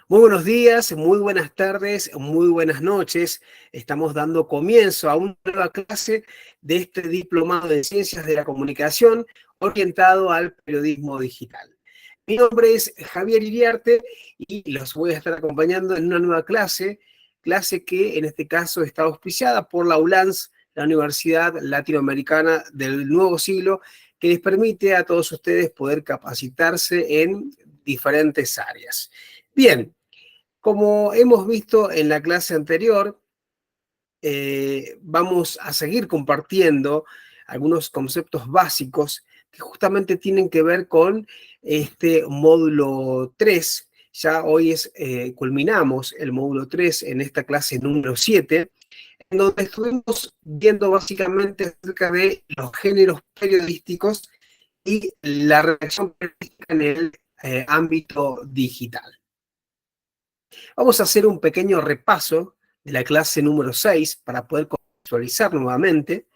Muy buenos días, muy buenas tardes, muy buenas noches. Estamos dando comienzo a una nueva clase de este diplomado de Ciencias de la Comunicación orientado al periodismo digital. Mi nombre es Javier Iriarte y los voy a estar acompañando en una nueva clase que en este caso está auspiciada por la ULANS, la Universidad Latinoamericana del Nuevo Siglo, que les permite a todos ustedes poder capacitarse en diferentes áreas. Bien, como hemos visto en la clase anterior, vamos a seguir compartiendo algunos conceptos básicos que justamente tienen que ver con este módulo 3. Ya hoy culminamos el módulo 3 en esta clase número 7, en donde estuvimos viendo básicamente acerca de los géneros periodísticos y la redacción periodística en el ámbito digital. Vamos a hacer un pequeño repaso de la clase número 6 para poder contextualizar nuevamente.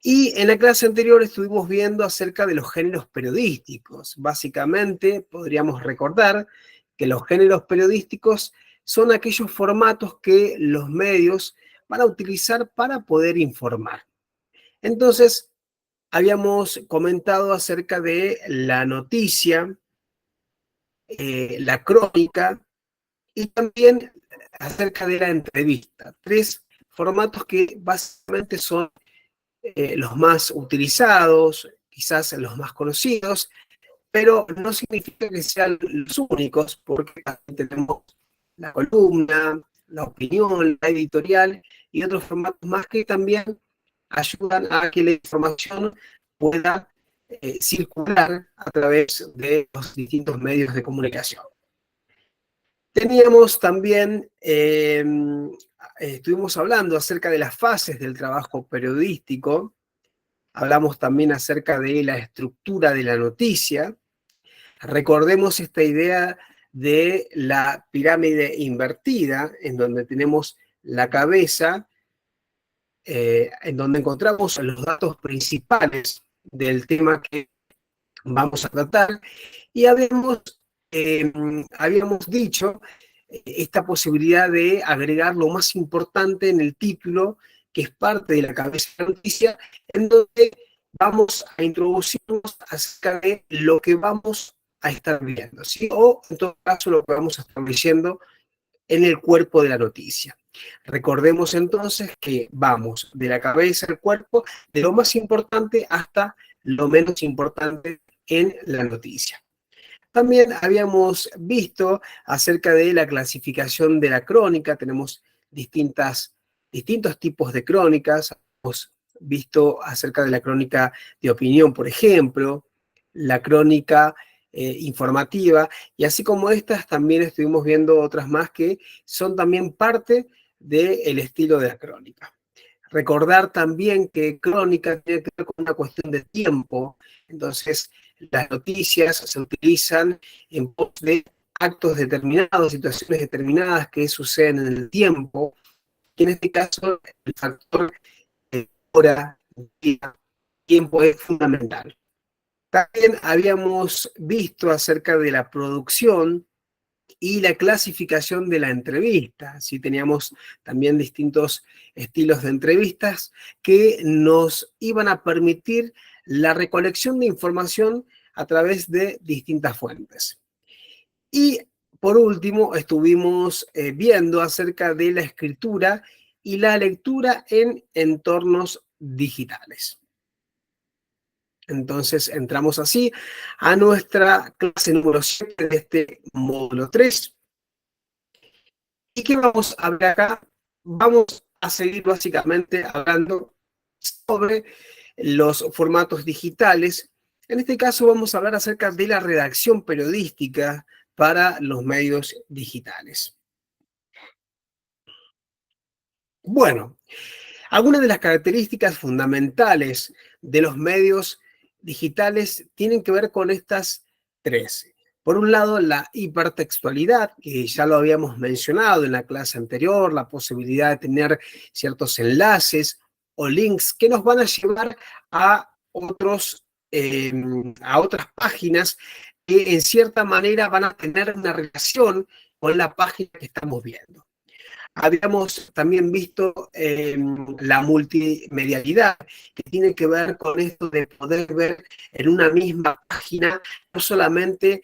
Y en la clase anterior estuvimos viendo acerca de los géneros periodísticos. Básicamente, podríamos recordar que los géneros periodísticos son aquellos formatos que los medios van a utilizar para poder informar. Entonces, habíamos comentado acerca de la noticia, la crónica, y también acerca de la entrevista. Tres formatos que básicamente son los más utilizados, quizás los más conocidos, pero no significa que sean los únicos, porque también tenemos la columna, la opinión, la editorial y otros formatos más que también ayudan a que la información pueda circular a través de los distintos medios de comunicación. Teníamos también, estuvimos hablando acerca de las fases del trabajo periodístico, hablamos también acerca de la estructura de la noticia. Recordemos esta idea de la pirámide invertida, en donde tenemos la cabeza, en donde encontramos los datos principales del tema que vamos a tratar, y habíamos dicho esta posibilidad de agregar lo más importante en el título, que es parte de la cabeza de la noticia, en donde vamos a introducirnos acerca de lo que vamos a estar viendo, ¿sí? O en todo caso lo que vamos a estar leyendo en el cuerpo de la noticia. Recordemos entonces que vamos de la cabeza al cuerpo, de lo más importante hasta lo menos importante en la noticia. También habíamos visto acerca de la clasificación de la crónica. Tenemos distintos tipos de crónicas. Hemos visto acerca de la crónica de opinión, por ejemplo, la crónica informativa, y así como estas, también estuvimos viendo otras más que son también parte del estilo de la crónica. Recordar también que crónica tiene que ver con una cuestión de tiempo. Entonces, las noticias se utilizan en pos de actos determinados, situaciones determinadas que suceden en el tiempo, y en este caso el factor de hora, día, tiempo es fundamental. También habíamos visto acerca de la producción y la clasificación de la entrevista. Sí, teníamos también distintos estilos de entrevistas que nos iban a permitir la recolección de información a través de distintas fuentes. Y por último, estuvimos viendo acerca de la escritura y la lectura en entornos digitales. Entonces entramos así a nuestra clase número 7 de este módulo 3. ¿Y qué vamos a hablar acá? Vamos a seguir básicamente hablando sobre los formatos digitales. En este caso vamos a hablar acerca de la redacción periodística para los medios digitales. Bueno, algunas de las características fundamentales de los medios digitales tienen que ver con estas tres. Por un lado, la hipertextualidad, que ya lo habíamos mencionado en la clase anterior, la posibilidad de tener ciertos enlaces o links que nos van a llevar a otras páginas que en cierta manera van a tener una relación con la página que estamos viendo. Habíamos también visto la multimedialidad, que tiene que ver con esto de poder ver en una misma página no solamente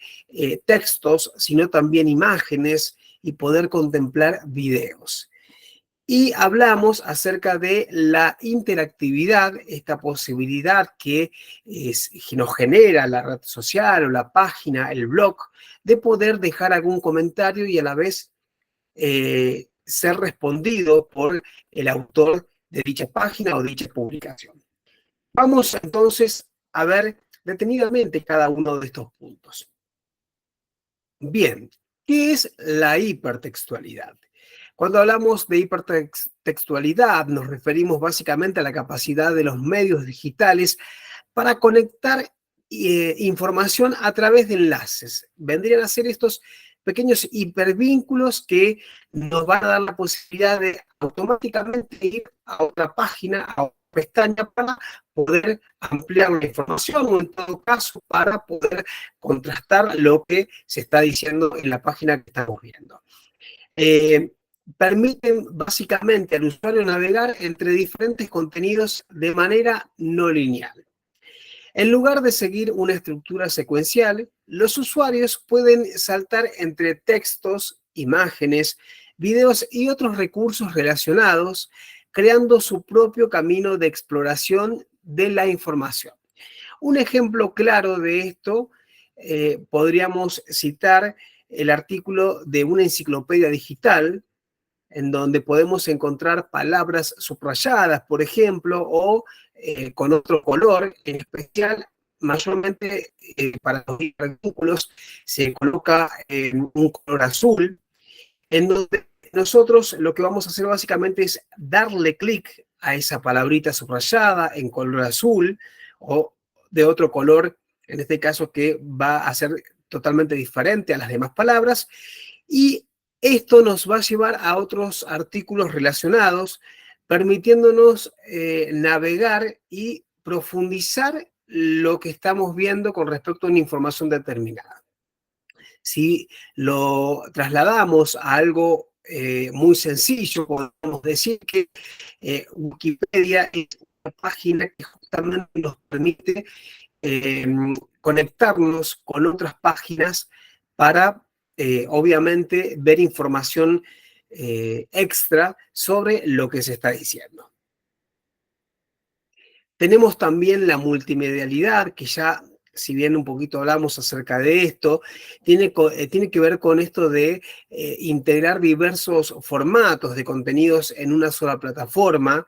textos, sino también imágenes y poder contemplar videos. Y hablamos acerca de la interactividad, esta posibilidad que nos genera la red social o la página, el blog, de poder dejar algún comentario y a la vez ser respondido por el autor de dicha página o dicha publicación. Vamos entonces a ver detenidamente cada uno de estos puntos. Bien, ¿qué es la hipertextualidad? Cuando hablamos de hipertextualidad nos referimos básicamente a la capacidad de los medios digitales para conectar información a través de enlaces. Vendrían a ser estos pequeños hipervínculos que nos van a dar la posibilidad de automáticamente ir a otra página, a otra pestaña para poder ampliar la información o en todo caso para poder contrastar lo que se está diciendo en la página que estamos viendo. Permiten básicamente al usuario navegar entre diferentes contenidos de manera no lineal. En lugar de seguir una estructura secuencial, los usuarios pueden saltar entre textos, imágenes, videos y otros recursos relacionados, creando su propio camino de exploración de la información. Un ejemplo claro de esto podríamos citar el artículo de una enciclopedia digital, en donde podemos encontrar palabras subrayadas, por ejemplo, o con otro color, en especial, mayormente para los artículos se coloca un color azul, en donde nosotros lo que vamos a hacer básicamente es darle clic a esa palabrita subrayada en color azul o de otro color, en este caso que va a ser totalmente diferente a las demás palabras, y esto nos va a llevar a otros artículos relacionados, permitiéndonos navegar y profundizar lo que estamos viendo con respecto a una información determinada. Si lo trasladamos a algo muy sencillo, podemos decir que Wikipedia es una página que justamente nos permite conectarnos con otras páginas para, obviamente, ver información extra sobre lo que se está diciendo. Tenemos también la multimedialidad, que ya, si bien un poquito hablamos acerca de esto, tiene que ver con esto de integrar diversos formatos de contenidos en una sola plataforma.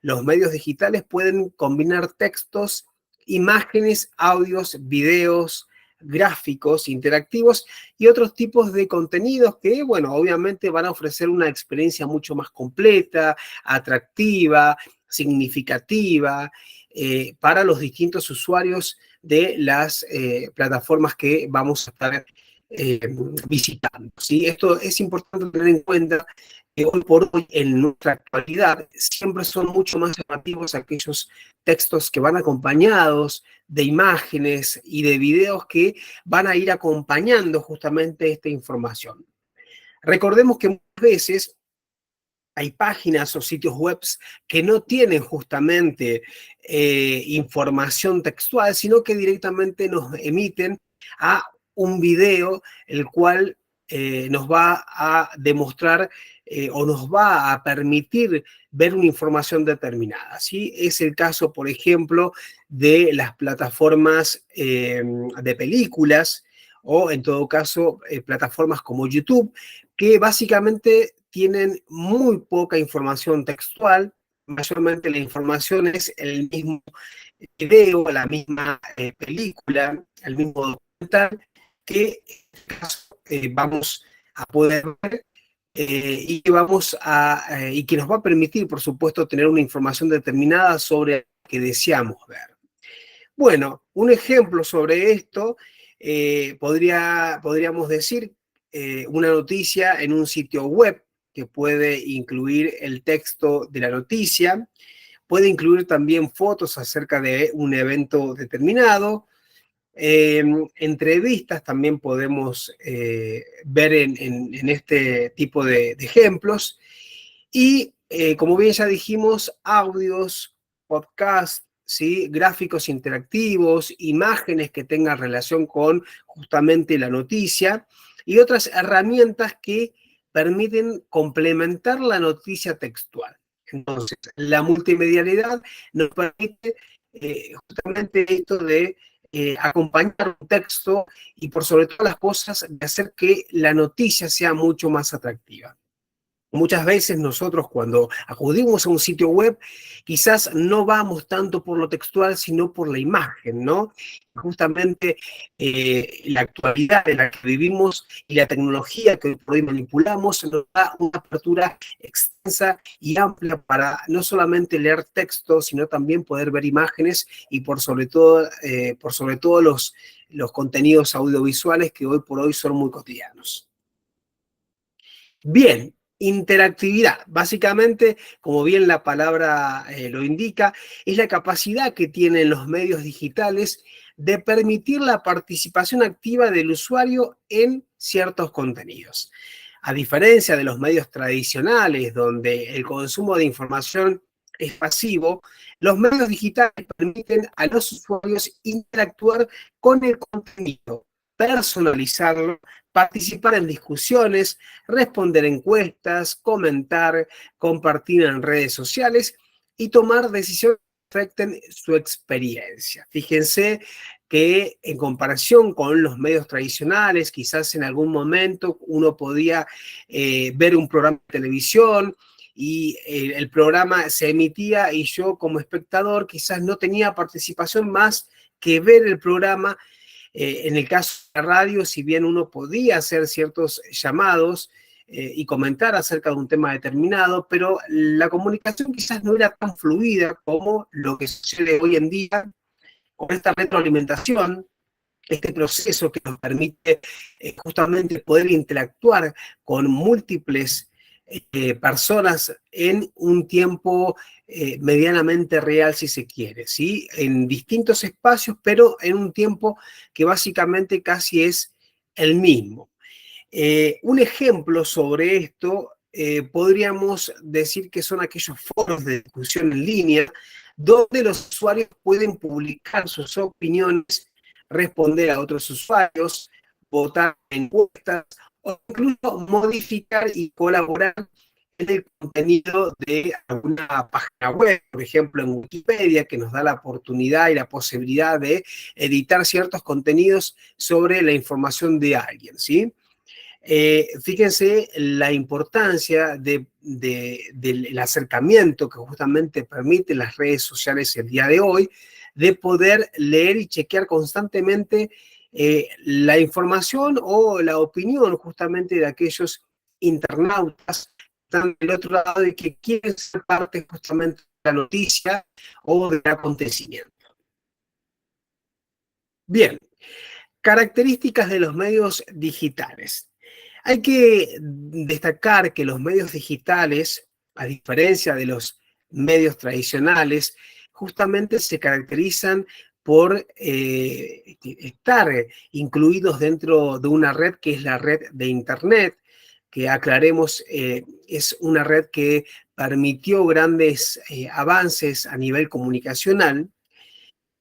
Los medios digitales pueden combinar textos, imágenes, audios, videos, gráficos, interactivos y otros tipos de contenidos que, bueno, obviamente van a ofrecer una experiencia mucho más completa, atractiva, significativa para los distintos usuarios de las plataformas que vamos a estar visitando. ¿Sí? Esto es importante tener en cuenta que hoy por hoy, en nuestra actualidad, siempre son mucho más llamativos aquellos textos que van acompañados de imágenes y de videos que van a ir acompañando justamente esta información. Recordemos que muchas veces hay páginas o sitios web que no tienen justamente información textual, sino que directamente nos emiten a un video, el cual nos va a demostrar o nos va a permitir ver una información determinada. ¿Sí? Es el caso, por ejemplo, de las plataformas de películas o, en todo caso, plataformas como YouTube, que básicamente tienen muy poca información textual. Mayormente la información es el mismo video, la misma película, el mismo documental que vamos a poder ver y que nos va a permitir, por supuesto, tener una información determinada sobre lo que deseamos ver. Bueno, un ejemplo sobre esto podríamos decir una noticia en un sitio web que puede incluir el texto de la noticia, puede incluir también fotos acerca de un evento determinado, Entrevistas también podemos ver en este tipo de ejemplos. Y como bien ya dijimos, audios, podcasts, ¿sí? Gráficos interactivos, imágenes que tengan relación con justamente la noticia y otras herramientas que permiten complementar la noticia textual. Entonces, la multimedialidad nos permite justamente esto de acompañar un texto y por sobre todas las cosas de hacer que la noticia sea mucho más atractiva. Muchas veces nosotros cuando acudimos a un sitio web, quizás no vamos tanto por lo textual, sino por la imagen, ¿no? Justamente la actualidad en la que vivimos y la tecnología que por hoy manipulamos nos da una apertura extensa y amplia para no solamente leer texto, sino también poder ver imágenes y por sobre todo los contenidos audiovisuales que hoy por hoy son muy cotidianos. Bien, interactividad. Básicamente, como bien la palabra lo indica, es la capacidad que tienen los medios digitales de permitir la participación activa del usuario en ciertos contenidos. A diferencia de los medios tradicionales, donde el consumo de información es pasivo, los medios digitales permiten a los usuarios interactuar con el contenido, personalizarlo, participar en discusiones, responder encuestas, comentar, compartir en redes sociales y tomar decisiones que afecten su experiencia. Fíjense que en comparación con los medios tradicionales, quizás en algún momento uno podía ver un programa de televisión y el programa se emitía y yo como espectador quizás no tenía participación más que ver el programa. En el caso de la radio, si bien uno podía hacer ciertos llamados y comentar acerca de un tema determinado, pero la comunicación quizás no era tan fluida como lo que sucede hoy en día con esta retroalimentación, este proceso que nos permite justamente poder interactuar con múltiples personas en un tiempo medianamente real, si se quiere, ¿sí? En distintos espacios, pero en un tiempo que básicamente casi es el mismo. Un ejemplo sobre esto podríamos decir que son aquellos foros de discusión en línea donde los usuarios pueden publicar sus opiniones, responder a otros usuarios, votar en encuestas o incluso modificar y colaborar en el contenido de alguna página web, por ejemplo en Wikipedia, que nos da la oportunidad y la posibilidad de editar ciertos contenidos sobre la información de alguien, ¿sí? Fíjense la importancia del acercamiento que justamente permiten las redes sociales el día de hoy, de poder leer y chequear constantemente la información o la opinión justamente de aquellos internautas que están del otro lado y que quieren ser parte justamente de la noticia o del acontecimiento. Bien, características de los medios digitales. Hay que destacar que los medios digitales, a diferencia de los medios tradicionales, justamente se caracterizan por estar incluidos dentro de una red que es la red de Internet, que aclaremos es una red que permitió grandes avances a nivel comunicacional.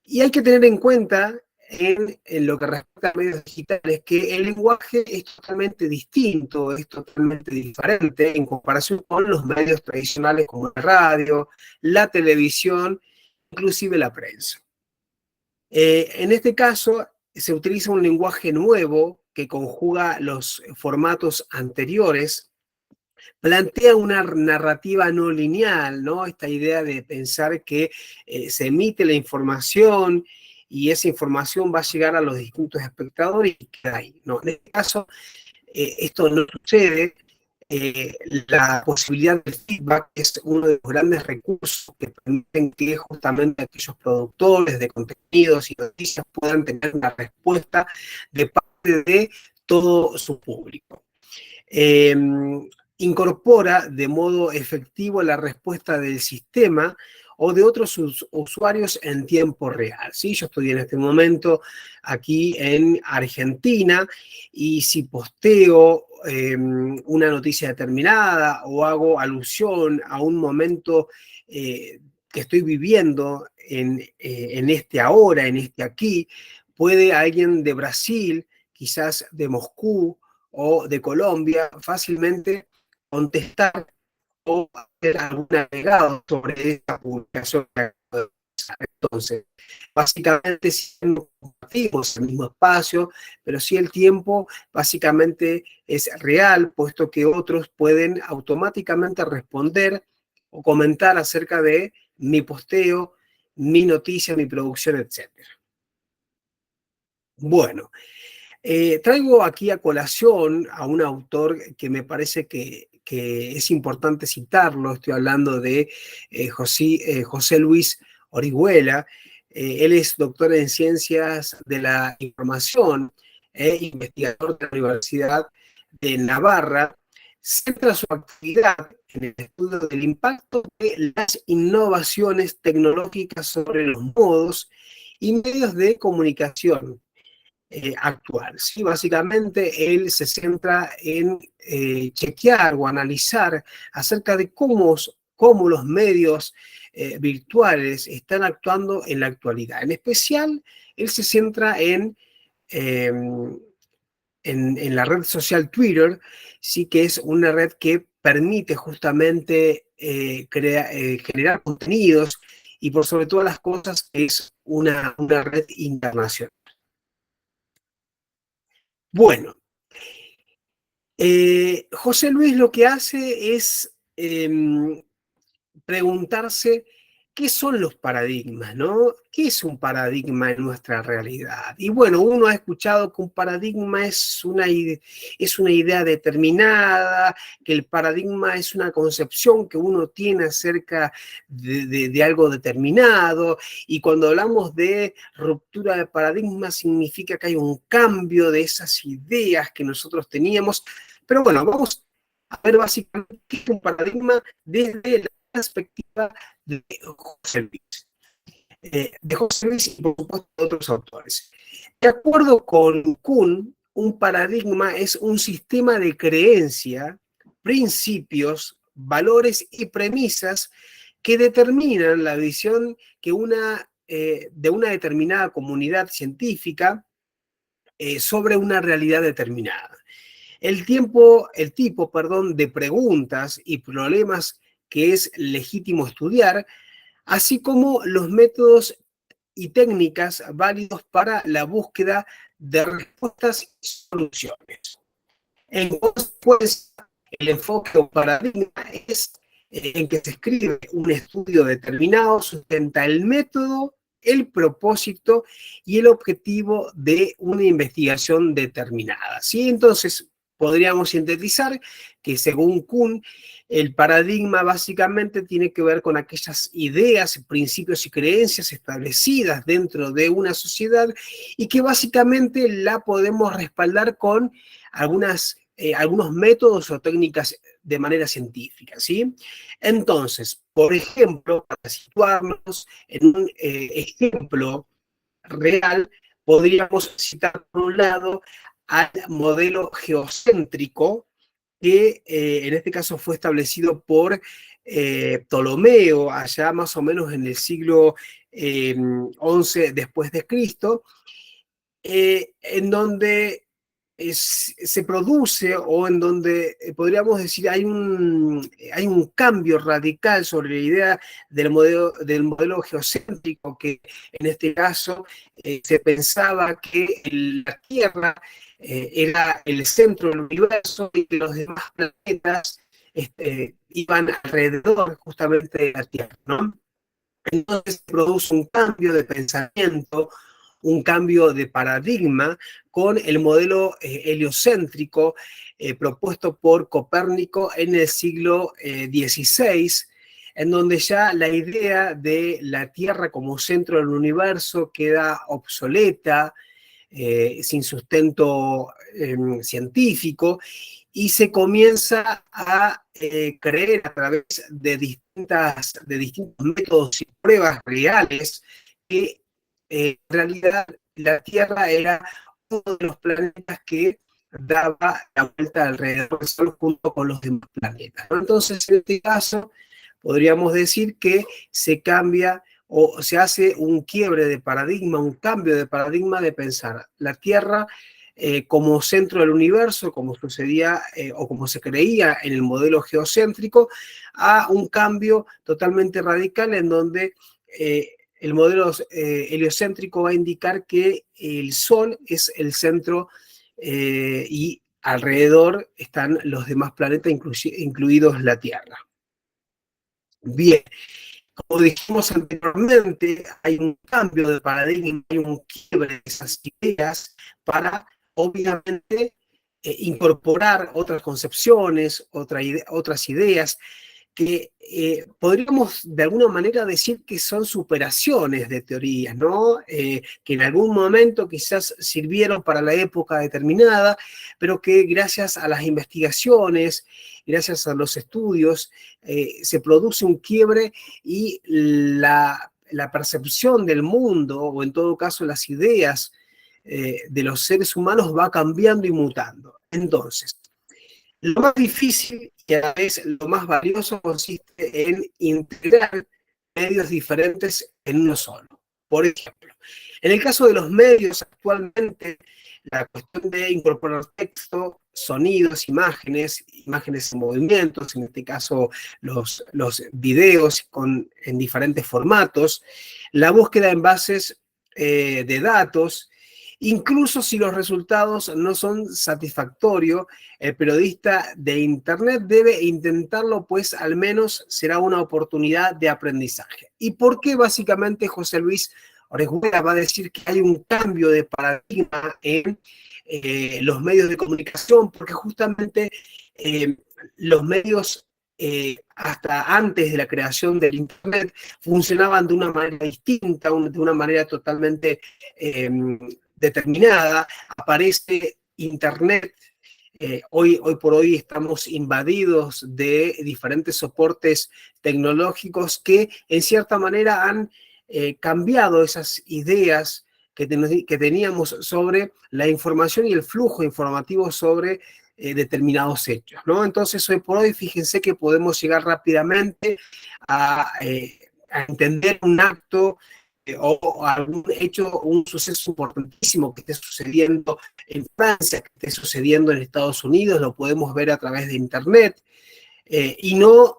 Y hay que tener en cuenta en lo que respecta a medios digitales que el lenguaje es totalmente distinto, es totalmente diferente en comparación con los medios tradicionales como la radio, la televisión, inclusive la prensa. En este caso, se utiliza un lenguaje nuevo que conjuga los formatos anteriores, plantea una narrativa no lineal, ¿no? Esta idea de pensar que se emite la información y esa información va a llegar a los distintos espectadores y queda ahí, ¿no? En este caso, esto no sucede. La posibilidad del feedback es uno de los grandes recursos que permiten que justamente aquellos productores de contenidos y noticias puedan tener una respuesta de parte de todo su público. Incorpora de modo efectivo la respuesta del sistema, o de otros usuarios en tiempo real. ¿Sí? Yo estoy en este momento aquí en Argentina y si posteo una noticia determinada o hago alusión a un momento que estoy viviendo en este ahora, en este aquí, puede alguien de Brasil, quizás de Moscú o de Colombia, fácilmente contestar o hacer algún agregado sobre esta publicación. Entonces, básicamente si no compartimos el mismo espacio, pero sí el tiempo básicamente es real, puesto que otros pueden automáticamente responder o comentar acerca de mi posteo, mi noticia, mi producción, etcétera. Bueno, traigo aquí a colación a un autor que me parece que es importante citarlo. Estoy hablando de José Luis Orihuela. Él es doctor en Ciencias de la Información e investigador de la Universidad de Navarra. Centra su actividad en el estudio del impacto de las innovaciones tecnológicas sobre los modos y medios de comunicación actual. ¿Sí? Básicamente, él se centra en chequear o analizar acerca de cómo los medios virtuales están actuando en la actualidad. En especial, él se centra eh, en la red social Twitter, sí que es una red que permite justamente generar contenidos y por sobre todas las cosas es una red internacional. Bueno, José Luis lo que hace es preguntarse qué son los paradigmas, ¿no? ¿Qué es un paradigma en nuestra realidad? Y bueno, uno ha escuchado que un paradigma es una idea determinada, que el paradigma es una concepción que uno tiene acerca de algo determinado, y cuando hablamos de ruptura de paradigma significa que hay un cambio de esas ideas que nosotros teníamos. Pero bueno, vamos a ver básicamente qué es un paradigma desde la perspectiva de José Luis. De José Luis y por supuesto de otros autores. De acuerdo con Kuhn, un paradigma es un sistema de creencia, principios, valores y premisas que determinan la visión que de una determinada comunidad científica sobre una realidad determinada. El tipo, de preguntas y problemas que es legítimo estudiar, así como los métodos y técnicas válidos para la búsqueda de respuestas y soluciones. En consecuencia, el enfoque o paradigma es en que se escribe un estudio determinado, sustenta el método, el propósito y el objetivo de una investigación determinada. ¿Sí? Entonces, podríamos sintetizar que según Kuhn, el paradigma básicamente tiene que ver con aquellas ideas, principios y creencias establecidas dentro de una sociedad y que básicamente la podemos respaldar con algunos métodos o técnicas de manera científica, ¿sí? Entonces, por ejemplo, para situarnos en un ejemplo real, podríamos citar por un lado al modelo geocéntrico, que en este caso fue establecido por Ptolomeo, allá más o menos en el siglo XI después de Cristo, en donde se produce o en donde podríamos decir hay un cambio radical sobre la idea del modelo geocéntrico, que en este caso se pensaba que la Tierra era el centro del universo y que los demás planetas iban alrededor justamente de la Tierra, ¿no? Entonces se produce un cambio de pensamiento, un cambio de paradigma con el modelo heliocéntrico propuesto por Copérnico en el siglo XVI, en donde ya la idea de la Tierra como centro del universo queda obsoleta, sin sustento científico, y se comienza a creer a través de distintos métodos y pruebas reales que en realidad la Tierra era uno de los planetas que daba la vuelta alrededor del Sol junto con los demás planetas, ¿no? Entonces, en este caso, podríamos decir que se cambia o se hace un quiebre de paradigma, un cambio de paradigma de pensar la Tierra como centro del universo, como sucedía o como se creía en el modelo geocéntrico, a un cambio totalmente radical en donde el modelo heliocéntrico va a indicar que el Sol es el centro y alrededor están los demás planetas, incluidos la Tierra. Bien, como dijimos anteriormente, hay un cambio de paradigma, hay un quiebre de esas ideas para, obviamente, incorporar otras concepciones, otras ideas que podríamos de alguna manera decir que son superaciones de teorías, ¿no? Que en algún momento quizás sirvieron para la época determinada, pero que gracias a las investigaciones, gracias a los estudios, se produce un quiebre y la percepción del mundo, o en todo caso las ideas de los seres humanos va cambiando y mutando. Entonces, lo más difícil y a la vez lo más valioso consiste en integrar medios diferentes en uno solo. Por ejemplo, en el caso de los medios actualmente, la cuestión de incorporar texto, sonidos, imágenes en movimientos, en este caso los videos en diferentes formatos, la búsqueda en bases de datos, incluso si los resultados no son satisfactorios, el periodista de Internet debe intentarlo, pues al menos será una oportunidad de aprendizaje. ¿Y por qué básicamente José Luis Orejuela va a decir que hay un cambio de paradigma en los medios de comunicación? Porque justamente los medios hasta antes de la creación del Internet funcionaban de una manera distinta, de una manera totalmente determinada. Aparece Internet. Hoy por hoy estamos invadidos de diferentes soportes tecnológicos que en cierta manera han cambiado esas ideas que teníamos sobre la información y el flujo informativo sobre determinados hechos, ¿no? Entonces, hoy por hoy, fíjense que podemos llegar rápidamente a entender un acto o algún hecho, un suceso importantísimo que esté sucediendo en Francia, que esté sucediendo en Estados Unidos, lo podemos ver a través de Internet, y no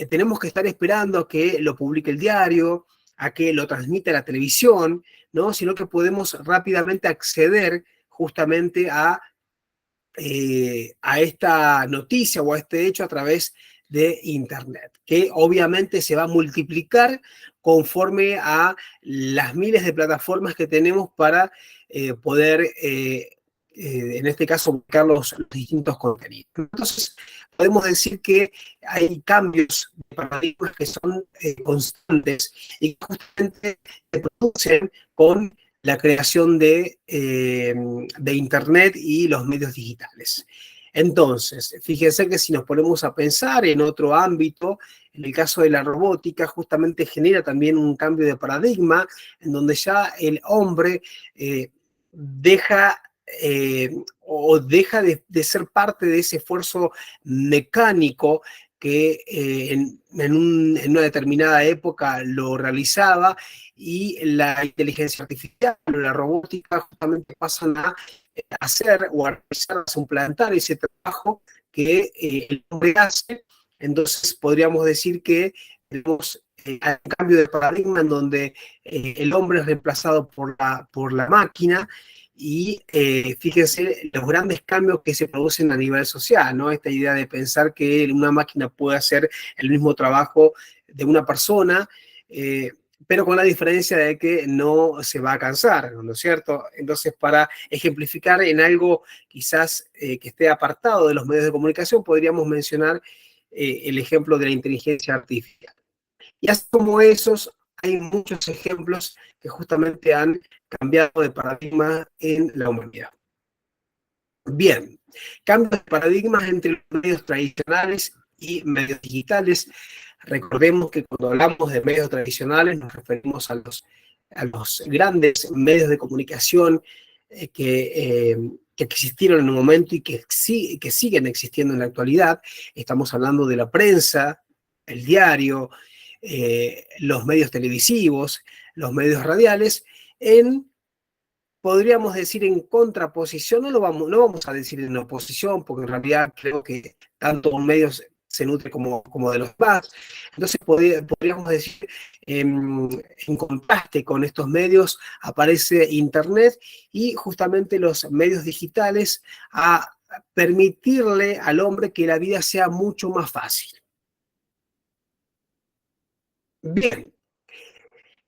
tenemos que estar esperando a que lo publique el diario, a que lo transmita la televisión, ¿no? Sino que podemos rápidamente acceder justamente a esta noticia o a este hecho a través de Internet, que obviamente se va a multiplicar conforme a las miles de plataformas que tenemos para poder, en este caso, buscar los distintos contenidos. Entonces, podemos decir que hay cambios de paradigmas que son constantes y que justamente se producen con la creación de Internet y los medios digitales. Entonces, fíjense que si nos ponemos a pensar en otro ámbito, en el caso de la robótica, justamente genera también un cambio de paradigma, en donde ya el hombre deja de ser parte de ese esfuerzo mecánico que en una determinada época lo realizaba, y la inteligencia artificial o la robótica justamente pasan a hacer o a realizar, a suplantar ese trabajo que el hombre hace. Entonces podríamos decir que tenemos un cambio de paradigma en donde el hombre es reemplazado por la máquina. Y fíjense los grandes cambios que se producen a nivel social, ¿no? Esta idea de pensar que una máquina puede hacer el mismo trabajo de una persona, pero con la diferencia de que no se va a cansar, ¿no es cierto? Entonces, para ejemplificar en algo quizás que esté apartado de los medios de comunicación, podríamos mencionar el ejemplo de la inteligencia artificial. Y así como esos, hay muchos ejemplos que justamente han cambiado de paradigma en la humanidad. Bien, cambios de paradigmas entre los medios tradicionales y medios digitales. Recordemos que cuando hablamos de medios tradicionales nos referimos a los grandes medios de comunicación que existieron en un momento y que siguen existiendo en la actualidad. Estamos hablando de la prensa, el diario, los medios televisivos, los medios radiales, podríamos decir en contraposición, no vamos a decir en oposición, porque en realidad creo que tanto un medio se nutre como de los demás. Entonces podríamos decir, en contraste con estos medios aparece Internet y justamente los medios digitales a permitirle al hombre que la vida sea mucho más fácil. Bien,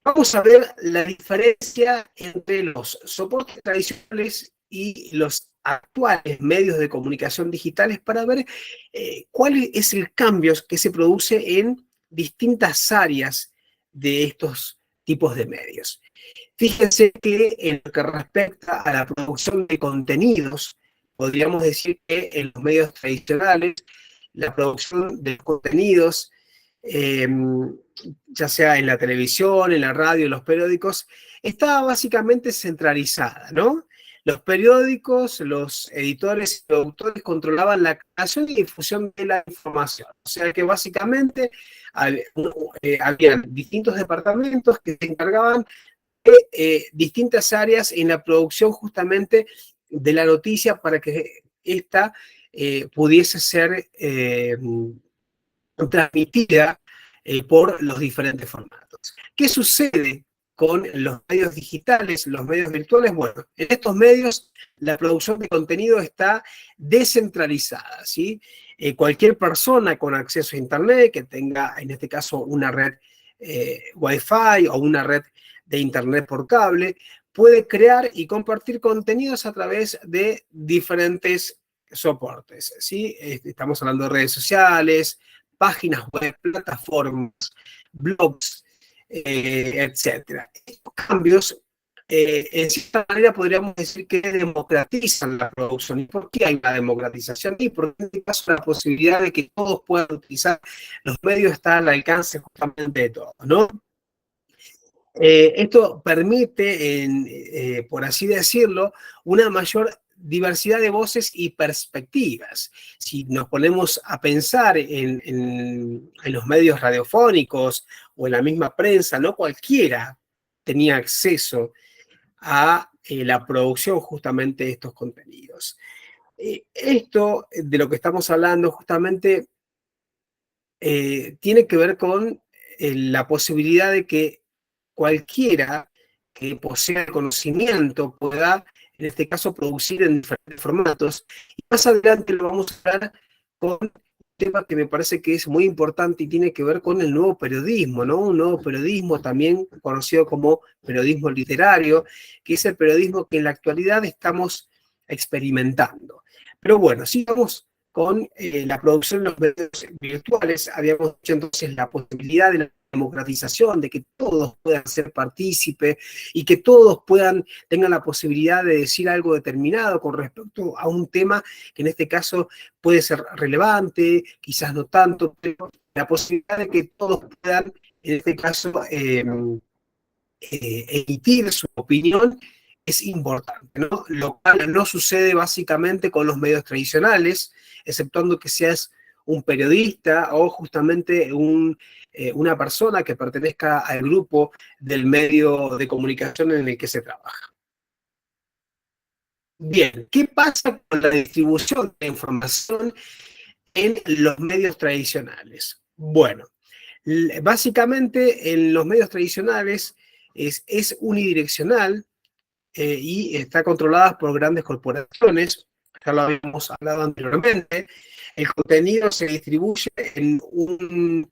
vamos a ver la diferencia entre los soportes tradicionales y los actuales medios de comunicación digitales para ver cuál es el cambio que se produce en distintas áreas de estos tipos de medios. Fíjense que en lo que respecta a la producción de contenidos, podríamos decir que en los medios tradicionales, la producción de contenidos ya sea en la televisión, en la radio, en los periódicos, estaba básicamente centralizada, ¿no? Los periódicos, los editores y productores controlaban la creación y difusión de la información. O sea que básicamente había distintos departamentos que se encargaban de distintas áreas en la producción justamente de la noticia para que ésta pudiese ser transmitida por los diferentes formatos. ¿Qué sucede con los medios digitales, los medios virtuales? Bueno, en estos medios la producción de contenido está descentralizada, ¿sí? Cualquier persona con acceso a Internet, que tenga en este caso una red Wi-Fi o una red de Internet por cable, puede crear y compartir contenidos a través de diferentes soportes, ¿sí? Estamos hablando de redes sociales, páginas web, plataformas, blogs, etcétera. Estos cambios, en cierta manera, podríamos decir que democratizan la producción. ¿Y por qué hay una democratización? Y porque en este caso la posibilidad de que todos puedan utilizar los medios está al alcance justamente de todos, ¿no? Esto permite, por así decirlo, una mayor diversidad de voces y perspectivas. Si nos ponemos a pensar en los medios radiofónicos o en la misma prensa, no cualquiera tenía acceso a la producción justamente de estos contenidos. Esto de lo que estamos hablando justamente tiene que ver con la posibilidad de que cualquiera que posea conocimiento pueda, en este caso, producir en diferentes formatos. Y más adelante lo vamos a hablar con un tema que me parece que es muy importante y tiene que ver con el nuevo periodismo, ¿no? Un nuevo periodismo también conocido como periodismo literario, que es el periodismo que en la actualidad estamos experimentando. Pero bueno, sigamos con la producción de los medios virtuales. Habíamos dicho entonces la posibilidad de la democratización, de que todos puedan ser partícipes y que todos tengan la posibilidad de decir algo determinado con respecto a un tema que en este caso puede ser relevante, quizás no tanto, pero la posibilidad de que todos puedan, en este caso, emitir su opinión es importante, ¿no? Lo cual no sucede básicamente con los medios tradicionales, exceptuando que seas un periodista o justamente una persona que pertenezca al grupo del medio de comunicación en el que se trabaja. Bien, ¿qué pasa con la distribución de información en los medios tradicionales? Bueno, básicamente en los medios tradicionales es unidireccional, y está controlada por grandes corporaciones, ya lo habíamos hablado anteriormente. El contenido se distribuye en un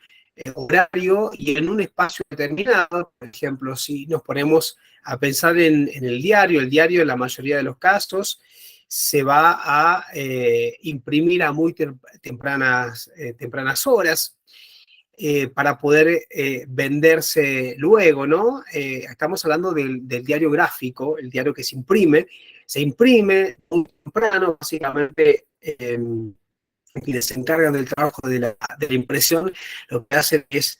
horario y en un espacio determinado. Por ejemplo, si nos ponemos a pensar en el diario en la mayoría de los casos se va a imprimir a muy tempranas horas. para poder venderse luego, ¿no? Estamos hablando del diario gráfico, el diario que se imprime muy temprano, básicamente. Quienes se encargan del trabajo de la impresión, lo que hacen es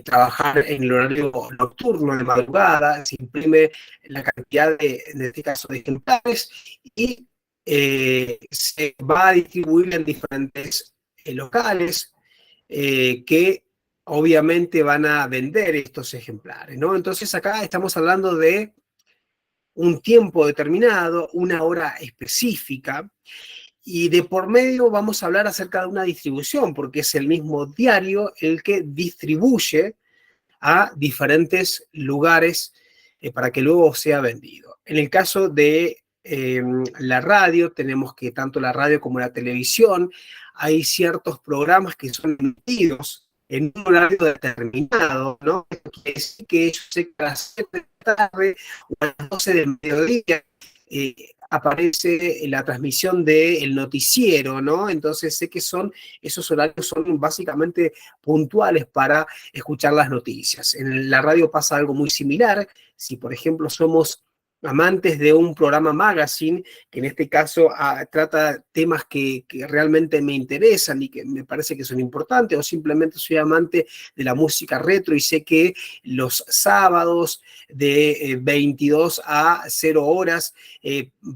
trabajar en el horario nocturno, de madrugada, se imprime la cantidad en este caso, de ejemplares, y se va a distribuir en diferentes locales que obviamente van a vender estos ejemplares, ¿no? Entonces acá estamos hablando de un tiempo determinado, una hora específica, y de por medio vamos a hablar acerca de una distribución, porque es el mismo diario el que distribuye a diferentes lugares para que luego sea vendido. En el caso de la radio, tenemos que tanto la radio como la televisión, hay ciertos programas que son emitidos en un horario determinado, ¿no? Esto quiere decir que yo sé que a las 7 de la tarde o a las 12 del mediodía aparece la transmisión del noticiero, ¿no? Entonces sé que esos horarios son básicamente puntuales para escuchar las noticias. En la radio pasa algo muy similar. Si, por ejemplo, somos amantes de un programa magazine, que en este caso trata temas que realmente me interesan y que me parece que son importantes, o simplemente soy amante de la música retro y sé que los sábados de 22 a 0 horas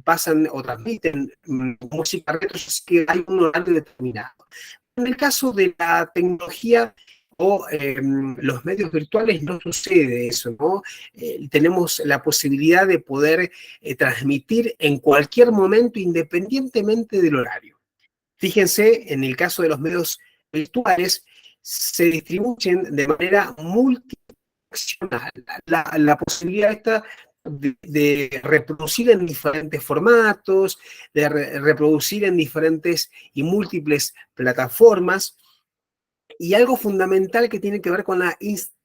pasan o transmiten música retro, yo sé que hay un horario determinado. En el caso de la tecnología o los medios virtuales no sucede eso, ¿no? Tenemos la posibilidad de poder transmitir en cualquier momento independientemente del horario. Fíjense, en el caso de los medios virtuales, se distribuyen de manera multidireccional. La posibilidad esta de reproducir en diferentes formatos, de reproducir en diferentes y múltiples plataformas. Y algo fundamental que tiene que ver con la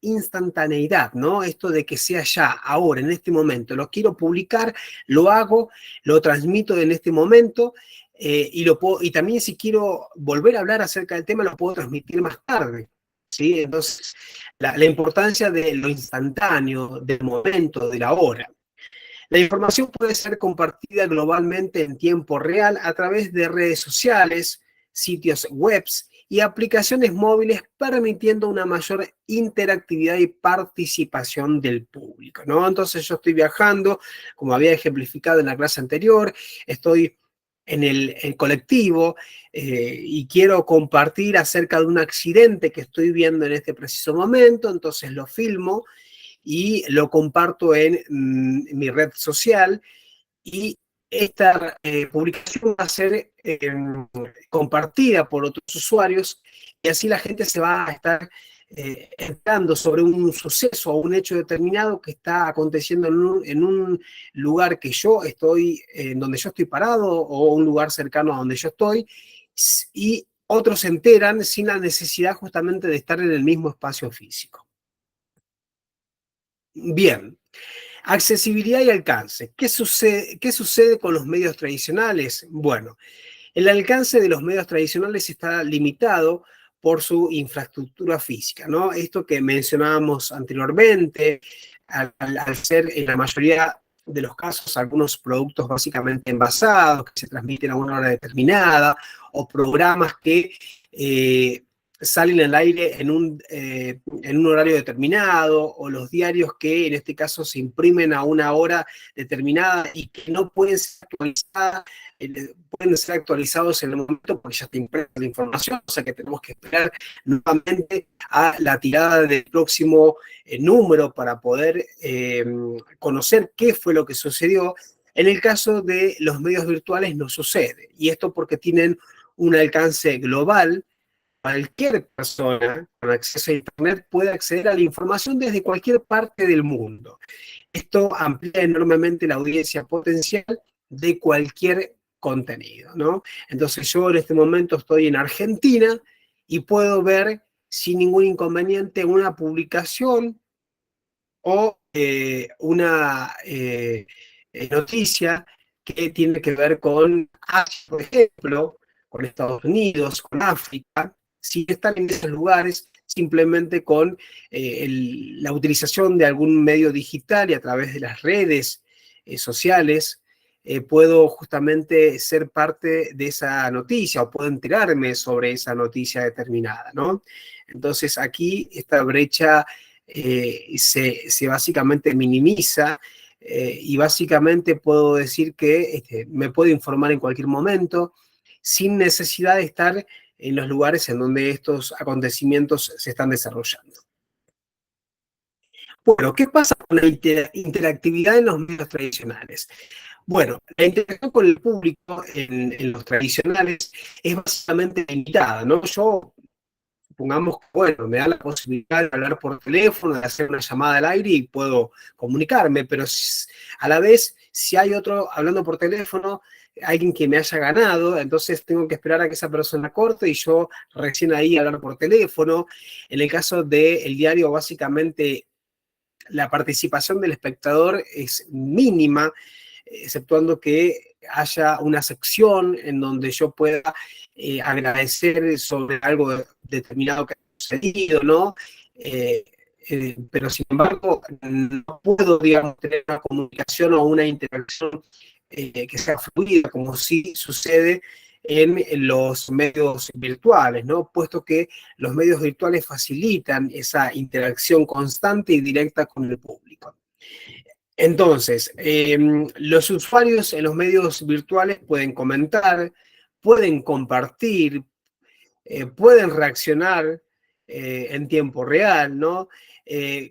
instantaneidad, ¿no? Esto de que sea ya, ahora, en este momento. Lo quiero publicar, lo hago, lo transmito en este momento y también si quiero volver a hablar acerca del tema, lo puedo transmitir más tarde, ¿sí? Entonces, la importancia de lo instantáneo, del momento, de la hora. La información puede ser compartida globalmente en tiempo real a través de redes sociales, sitios web y aplicaciones móviles, permitiendo una mayor interactividad y participación del público, ¿no? Entonces yo estoy viajando, como había ejemplificado en la clase anterior, estoy en el colectivo y quiero compartir acerca de un accidente que estoy viendo en este preciso momento, entonces lo filmo y lo comparto en mi red social, y esta publicación va a ser compartida por otros usuarios y así la gente se va a estar enterando sobre un suceso o un hecho determinado que está aconteciendo en un lugar que yo estoy, en donde yo estoy parado, o un lugar cercano a donde yo estoy, y otros se enteran sin la necesidad justamente de estar en el mismo espacio físico. Bien, accesibilidad y alcance. ¿Qué sucede con los medios tradicionales? Bueno, el alcance de los medios tradicionales está limitado por su infraestructura física, ¿no? Esto que mencionábamos anteriormente, al ser en la mayoría de los casos algunos productos básicamente envasados que se transmiten a una hora determinada, o programas que salen al aire en un horario determinado, o los diarios que en este caso se imprimen a una hora determinada y que no pueden ser actualizados en el momento porque ya está impresa la información, o sea que tenemos que esperar nuevamente a la tirada del próximo número para poder conocer qué fue lo que sucedió. En el caso de los medios virtuales no sucede, y esto porque tienen un alcance global. Cualquier persona con acceso a Internet puede acceder a la información desde cualquier parte del mundo. Esto amplía enormemente la audiencia potencial de cualquier contenido, ¿no? Entonces yo en este momento estoy en Argentina y puedo ver sin ningún inconveniente una publicación o una noticia que tiene que ver con Asia, por ejemplo, con Estados Unidos, con África, sin estar en esos lugares, simplemente con la utilización de algún medio digital y a través de las redes sociales, puedo justamente ser parte de esa noticia o puedo enterarme sobre esa noticia determinada, ¿no? Entonces aquí esta brecha se básicamente minimiza y básicamente puedo decir que me puedo informar en cualquier momento sin necesidad de estar en los lugares en donde estos acontecimientos se están desarrollando. Bueno, ¿qué pasa con la interactividad en los medios tradicionales? Bueno, la interacción con el público en los tradicionales es básicamente limitada, ¿no? Yo, supongamos que, bueno, me da la posibilidad de hablar por teléfono, de hacer una llamada al aire y puedo comunicarme, pero a la vez, si hay otro hablando por teléfono, alguien que me haya ganado, entonces tengo que esperar a que esa persona corte y yo recién ahí hablar por teléfono. En el caso del diario, básicamente la participación del espectador es mínima, exceptuando que haya una sección en donde yo pueda agradecer sobre algo determinado que ha sucedido, ¿no? Pero sin embargo, no puedo, digamos, tener una comunicación o una interacción que sea fluida, como sí sucede en los medios virtuales, ¿no? Puesto que los medios virtuales facilitan esa interacción constante y directa con el público. Entonces, los usuarios en los medios virtuales pueden comentar, pueden compartir, pueden reaccionar en tiempo real, ¿no?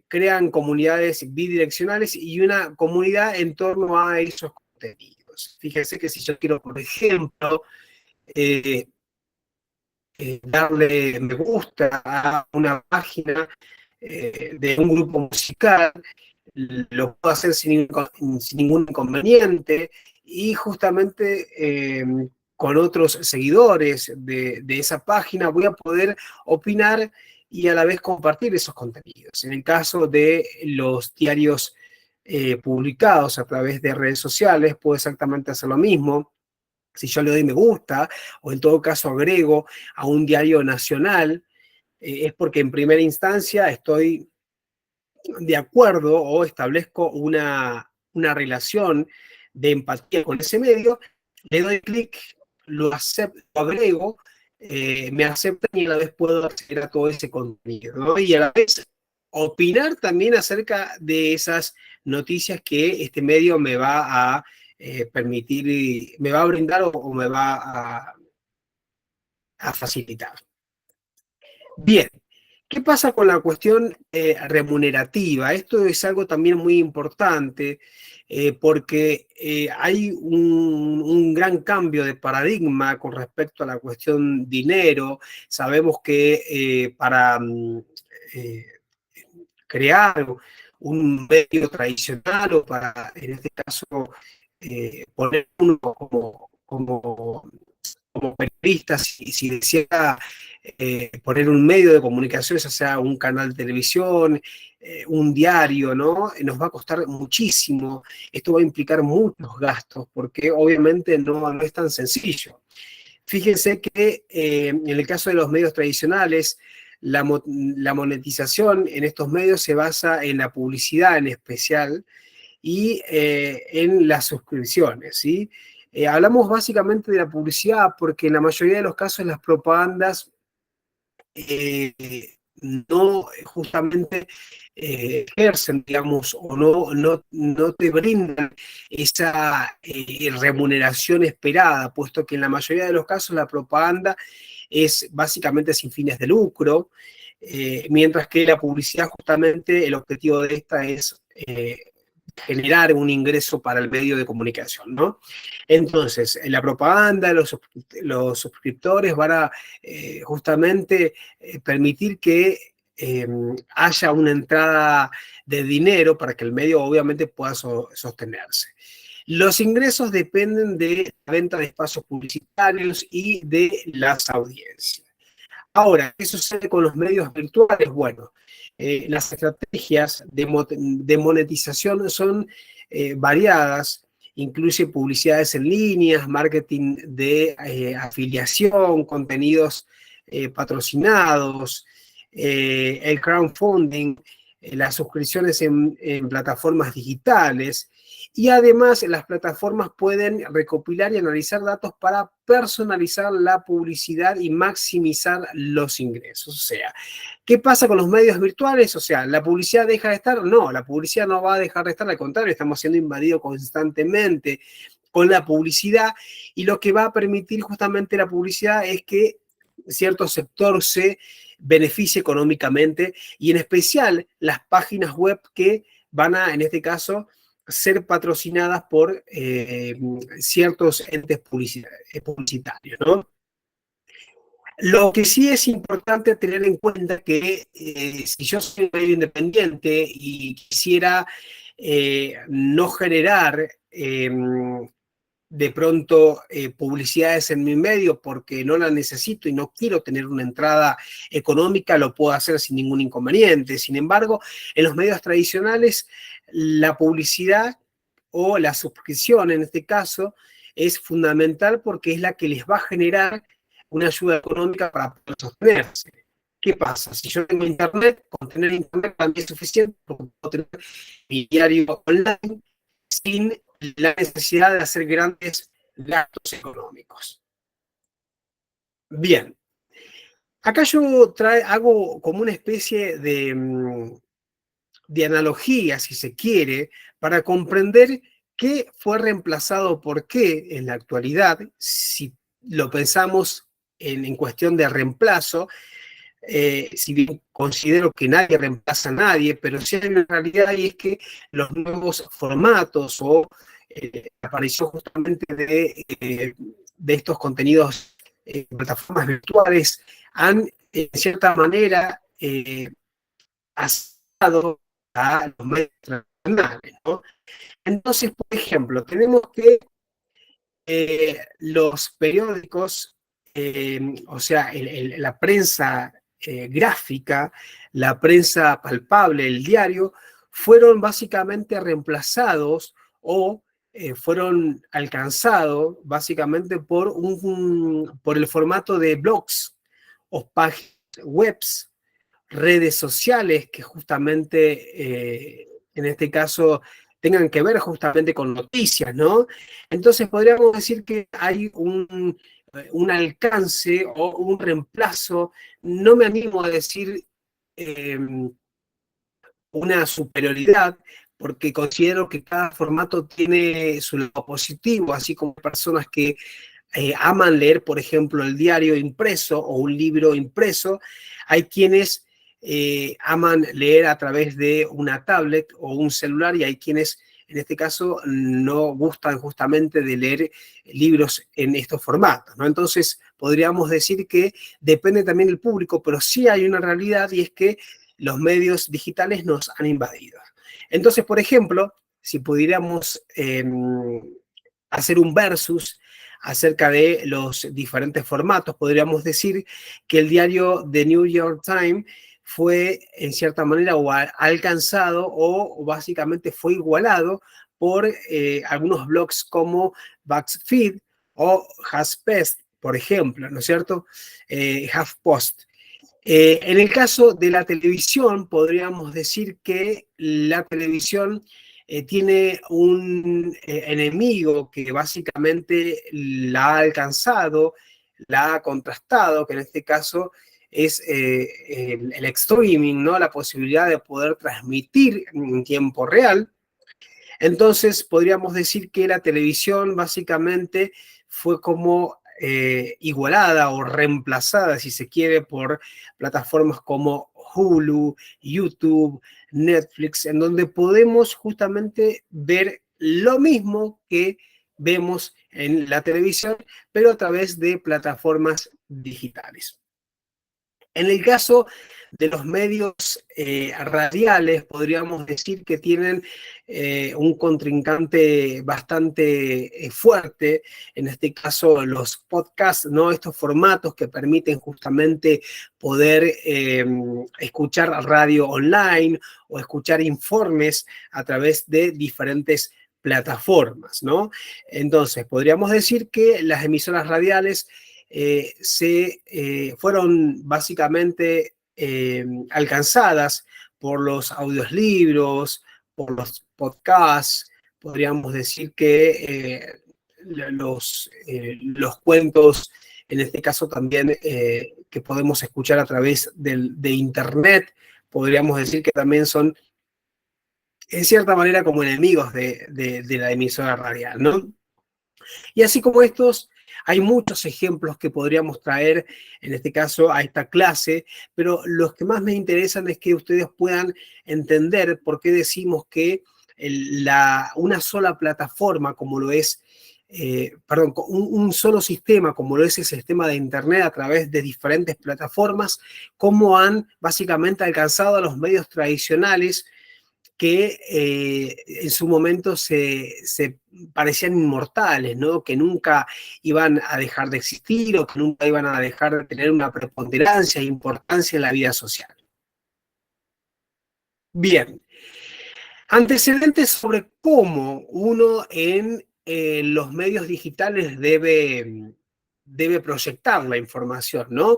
Crean comunidades bidireccionales y una comunidad en torno a esos contenidos. Fíjense que si yo quiero, por ejemplo, eh, darle me gusta a una página de un grupo musical, lo puedo hacer sin ningún inconveniente y justamente con otros seguidores de esa página voy a poder opinar y a la vez compartir esos contenidos. En el caso de los diarios publicados a través de redes sociales, puedo exactamente hacer lo mismo. Si yo le doy me gusta o en todo caso agrego a un diario nacional, es porque en primera instancia estoy de acuerdo o establezco una relación de empatía con ese medio, le doy clic, lo acepto, lo agrego, me aceptan y a la vez puedo acceder a todo ese contenido, ¿no? Y a la vez opinar también acerca de esas noticias que este medio me va a permitir, me va a brindar o me va a facilitar. Bien, ¿qué pasa con la cuestión remunerativa? Esto es algo también muy importante porque hay un gran cambio de paradigma con respecto a la cuestión dinero. Sabemos que para eh, crear un medio tradicional o para, en este caso, poner uno como periodista, si desea poner un medio de comunicación, ya sea un canal de televisión, un diario, ¿no? Nos va a costar muchísimo. Esto va a implicar muchos gastos, porque obviamente no es tan sencillo. Fíjense que en el caso de los medios tradicionales, la monetización en estos medios se basa en la publicidad en especial y en las suscripciones, ¿sí? Hablamos básicamente de la publicidad porque en la mayoría de los casos las propagandas eh, no justamente ejercen, digamos, o no te brindan esa remuneración esperada, puesto que en la mayoría de los casos la propaganda es básicamente sin fines de lucro, mientras que la publicidad justamente el objetivo de esta es generar un ingreso para el medio de comunicación, ¿no? Entonces, la propaganda, los suscriptores van a justamente permitir que haya una entrada de dinero para que el medio obviamente pueda sostenerse. Los ingresos dependen de la venta de espacios publicitarios y de las audiencias. Ahora, ¿qué sucede con los medios virtuales? Bueno, las estrategias de monetización son variadas, incluye publicidades en líneas, marketing de afiliación, contenidos patrocinados, el crowdfunding, las suscripciones en plataformas digitales, y además las plataformas pueden recopilar y analizar datos para personalizar la publicidad y maximizar los ingresos. O sea, ¿qué pasa con los medios virtuales? O sea, ¿la publicidad deja de estar? No, la publicidad no va a dejar de estar, al contrario, estamos siendo invadidos constantemente con la publicidad, y lo que va a permitir justamente la publicidad es que cierto sector se beneficie económicamente, y en especial las páginas web que van a, en este caso, ser patrocinadas por ciertos entes publicitarios, ¿no? Lo que sí es importante tener en cuenta que si yo soy un medio independiente y quisiera no generar de pronto publicidades en mi medio porque no la necesito y no quiero tener una entrada económica, lo puedo hacer sin ningún inconveniente. Sin embargo, en los medios tradicionales, la publicidad o la suscripción, en este caso, es fundamental porque es la que les va a generar una ayuda económica para poder sostenerse. ¿Qué pasa? Si yo tengo internet, con tener internet también es suficiente porque puedo tener mi diario online sin la necesidad de hacer grandes gastos económicos. Bien, acá yo hago como una especie de analogía, si se quiere, para comprender qué fue reemplazado por qué en la actualidad, si lo pensamos en cuestión de reemplazo. Si bien considero que nadie reemplaza a nadie, pero sí hay una realidad, y es que los nuevos formatos o la aparición justamente de estos contenidos en plataformas virtuales han, en cierta manera, asado a los medios tradicionales, ¿no? Entonces, por ejemplo, tenemos que los periódicos, o sea, la prensa gráfica, la prensa palpable, el diario, fueron básicamente reemplazados o fueron alcanzados básicamente por el formato de blogs o páginas webs, redes sociales que justamente, en este caso, tengan que ver justamente con noticias, ¿no? Entonces podríamos decir que hay un alcance o un reemplazo, no me animo a decir eh, una superioridad, porque considero que cada formato tiene su lado positivo, así como personas que aman leer, por ejemplo, el diario impreso o un libro impreso. Hay quienes aman leer a través de una tablet o un celular, y hay quienes, en este caso, no gustan justamente de leer libros en estos formatos, ¿no? Entonces, podríamos decir que depende también del público, pero sí hay una realidad, y es que los medios digitales nos han invadido. Entonces, por ejemplo, si pudiéramos hacer un versus acerca de los diferentes formatos, podríamos decir que el diario The New York Times fue, en cierta manera, o alcanzado o básicamente fue igualado por algunos blogs como BuzzFeed o HuffPost, por ejemplo, ¿no es cierto? HuffPost. En el caso de la televisión, podríamos decir que la televisión tiene un enemigo que básicamente la ha alcanzado, la ha contrastado, que en este caso es el streaming, ¿no? La posibilidad de poder transmitir en tiempo real. Entonces, podríamos decir que la televisión básicamente fue como igualada o reemplazada, si se quiere, por plataformas como Hulu, YouTube, Netflix, en donde podemos justamente ver lo mismo que vemos en la televisión, pero a través de plataformas digitales. En el caso de los medios radiales, podríamos decir que tienen un contrincante bastante fuerte, en este caso los podcasts, ¿no? Estos formatos que permiten justamente poder escuchar radio online o escuchar informes a través de diferentes plataformas, ¿no? Entonces, podríamos decir que las emisoras radiales fueron básicamente alcanzadas por los audiolibros, por los podcasts. Podríamos decir que los cuentos, en este caso también, que podemos escuchar a través de Internet, podríamos decir que también son, en cierta manera, como enemigos de la emisora radial, ¿no? Y así como estos, hay muchos ejemplos que podríamos traer, en este caso, a esta clase, pero los que más me interesan es que ustedes puedan entender por qué decimos que una sola plataforma, como lo es, perdón, un solo sistema, como lo es el sistema de Internet a través de diferentes plataformas, cómo han básicamente alcanzado a los medios tradicionales que en su momento se parecían inmortales, ¿no? Que nunca iban a dejar de existir o que nunca iban a dejar de tener una preponderancia e importancia en la vida social. Bien, antecedentes sobre cómo uno en los medios digitales debe proyectar la información, ¿no?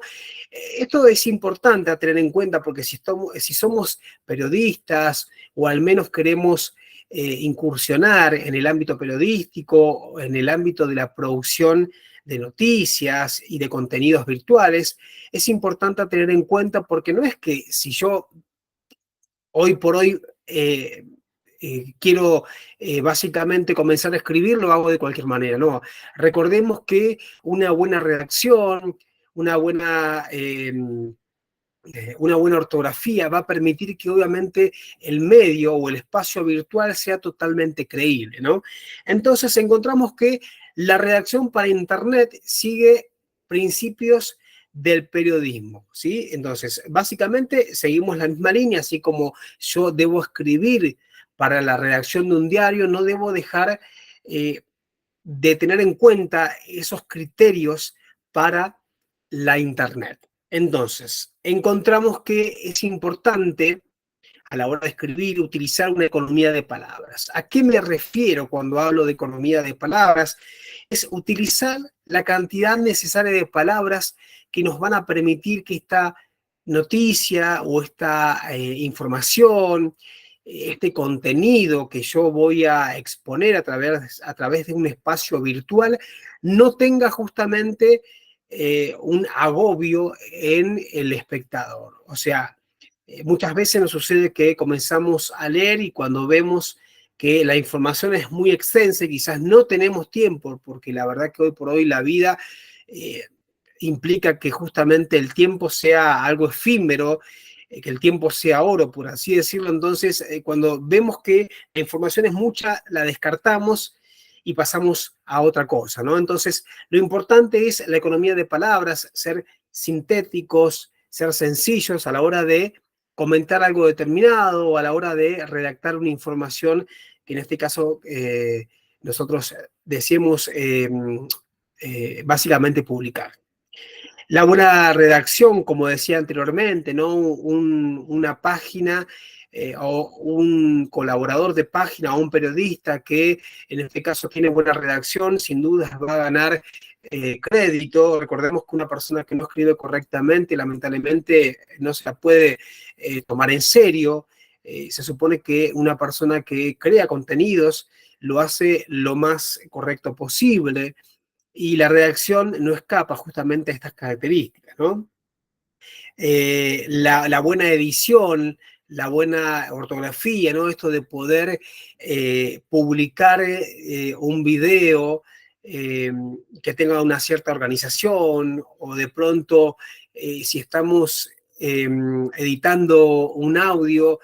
Esto es importante a tener en cuenta porque si somos periodistas o al menos queremos incursionar en el ámbito periodístico, en el ámbito de la producción de noticias y de contenidos virtuales, es importante tener en cuenta porque no es que si yo hoy por hoy quiero básicamente comenzar a escribir, lo hago de cualquier manera, ¿no? Recordemos que una buena redacción, una buena, una buena ortografía va a permitir que obviamente el medio o el espacio virtual sea totalmente creíble, ¿no? Entonces encontramos que la redacción para Internet sigue principios del periodismo, ¿sí? Entonces, básicamente seguimos la misma línea, así como yo debo escribir para la redacción de un diario, no debo dejar de tener en cuenta esos criterios para la Internet. Entonces, encontramos que es importante a la hora de escribir utilizar una economía de palabras. ¿A qué me refiero cuando hablo de economía de palabras? Es utilizar la cantidad necesaria de palabras que nos van a permitir que esta noticia o esta información, este contenido que yo voy a exponer a través de un espacio virtual, no tenga justamente un agobio en el espectador. O sea, muchas veces nos sucede que comenzamos a leer y cuando vemos que la información es muy extensa y quizás no tenemos tiempo, porque la verdad que hoy por hoy la vida eh, implica que justamente el tiempo sea algo efímero, que el tiempo sea oro, por así decirlo. Entonces, cuando vemos que la información es mucha, la descartamos y pasamos a otra cosa, ¿no? Entonces, lo importante es la economía de palabras, ser sintéticos, ser sencillos a la hora de comentar algo determinado o a la hora de redactar una información que en este caso nosotros decimos básicamente publicar. La buena redacción, como decía anteriormente, ¿no? Una página o un colaborador de página o un periodista que en este caso tiene buena redacción, sin duda va a ganar crédito. Recordemos que una persona que no escribe correctamente, lamentablemente no se la puede tomar en serio. Se supone que una persona que crea contenidos lo hace lo más correcto posible y la redacción no escapa justamente a estas características, ¿no? La buena edición, la buena ortografía, ¿no? Esto de poder publicar un video que tenga una cierta organización o de pronto si estamos editando un audio,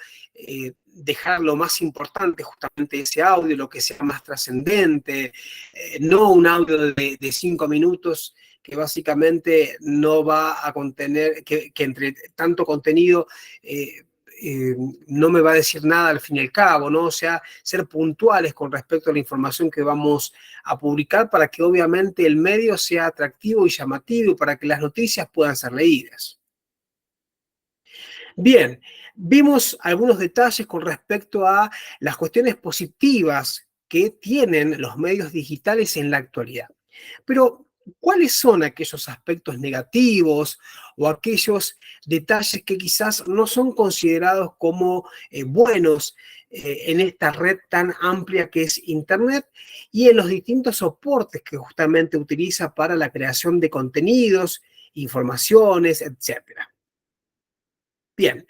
dejar lo más importante justamente ese audio, lo que sea más trascendente, no un audio de 5 minutos que básicamente no va a contener, que entre tanto contenido no me va a decir nada al fin y al cabo, ¿no? O sea, ser puntuales con respecto a la información que vamos a publicar para que obviamente el medio sea atractivo y llamativo y para que las noticias puedan ser leídas. Bien, vimos algunos detalles con respecto a las cuestiones positivas que tienen los medios digitales en la actualidad. Pero ¿cuáles son aquellos aspectos negativos o aquellos detalles que quizás no son considerados como buenos en esta red tan amplia que es Internet y en los distintos soportes que justamente utiliza para la creación de contenidos, informaciones, etcétera? Bien,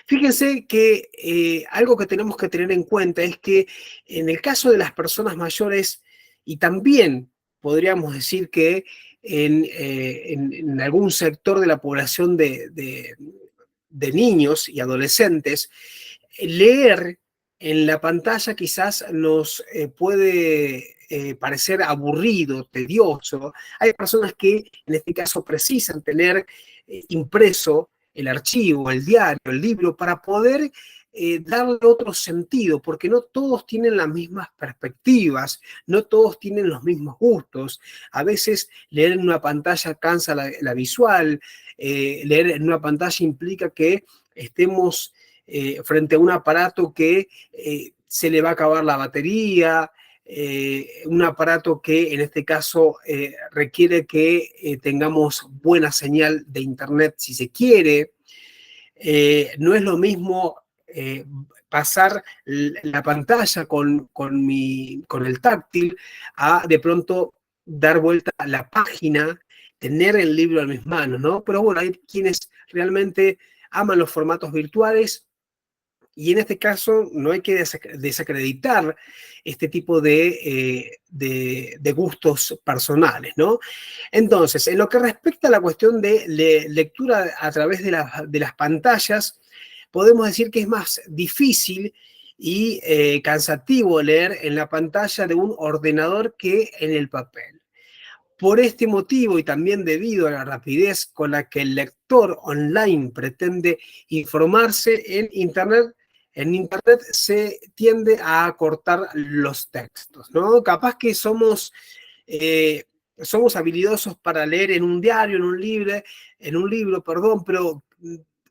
fíjense que algo que tenemos que tener en cuenta es que en el caso de las personas mayores, y también podríamos decir que en algún sector de la población de niños y adolescentes, leer en la pantalla quizás nos puede parecer aburrido, tedioso. Hay personas que en este caso precisan tener impreso el archivo, el diario, el libro, para poder darle otro sentido, porque no todos tienen las mismas perspectivas, no todos tienen los mismos gustos. A veces leer en una pantalla cansa la visual, leer en una pantalla implica que estemos frente a un aparato que se le va a acabar la batería, un aparato que en este caso requiere que tengamos buena señal de internet si se quiere. No es lo mismo pasar la pantalla con el táctil a de pronto dar vuelta a la página, tener el libro en mis manos, ¿no? Pero bueno, hay quienes realmente aman los formatos virtuales y en este caso no hay que desacreditar este tipo de gustos personales, ¿no? Entonces, en lo que respecta a la cuestión de lectura a través de las pantallas, podemos decir que es más difícil y cansativo leer en la pantalla de un ordenador que en el papel. Por este motivo y también debido a la rapidez con la que el lector online pretende informarse en Internet se tiende a acortar los textos, ¿no? Capaz que somos habilidosos para leer en un diario, en un libro, perdón, pero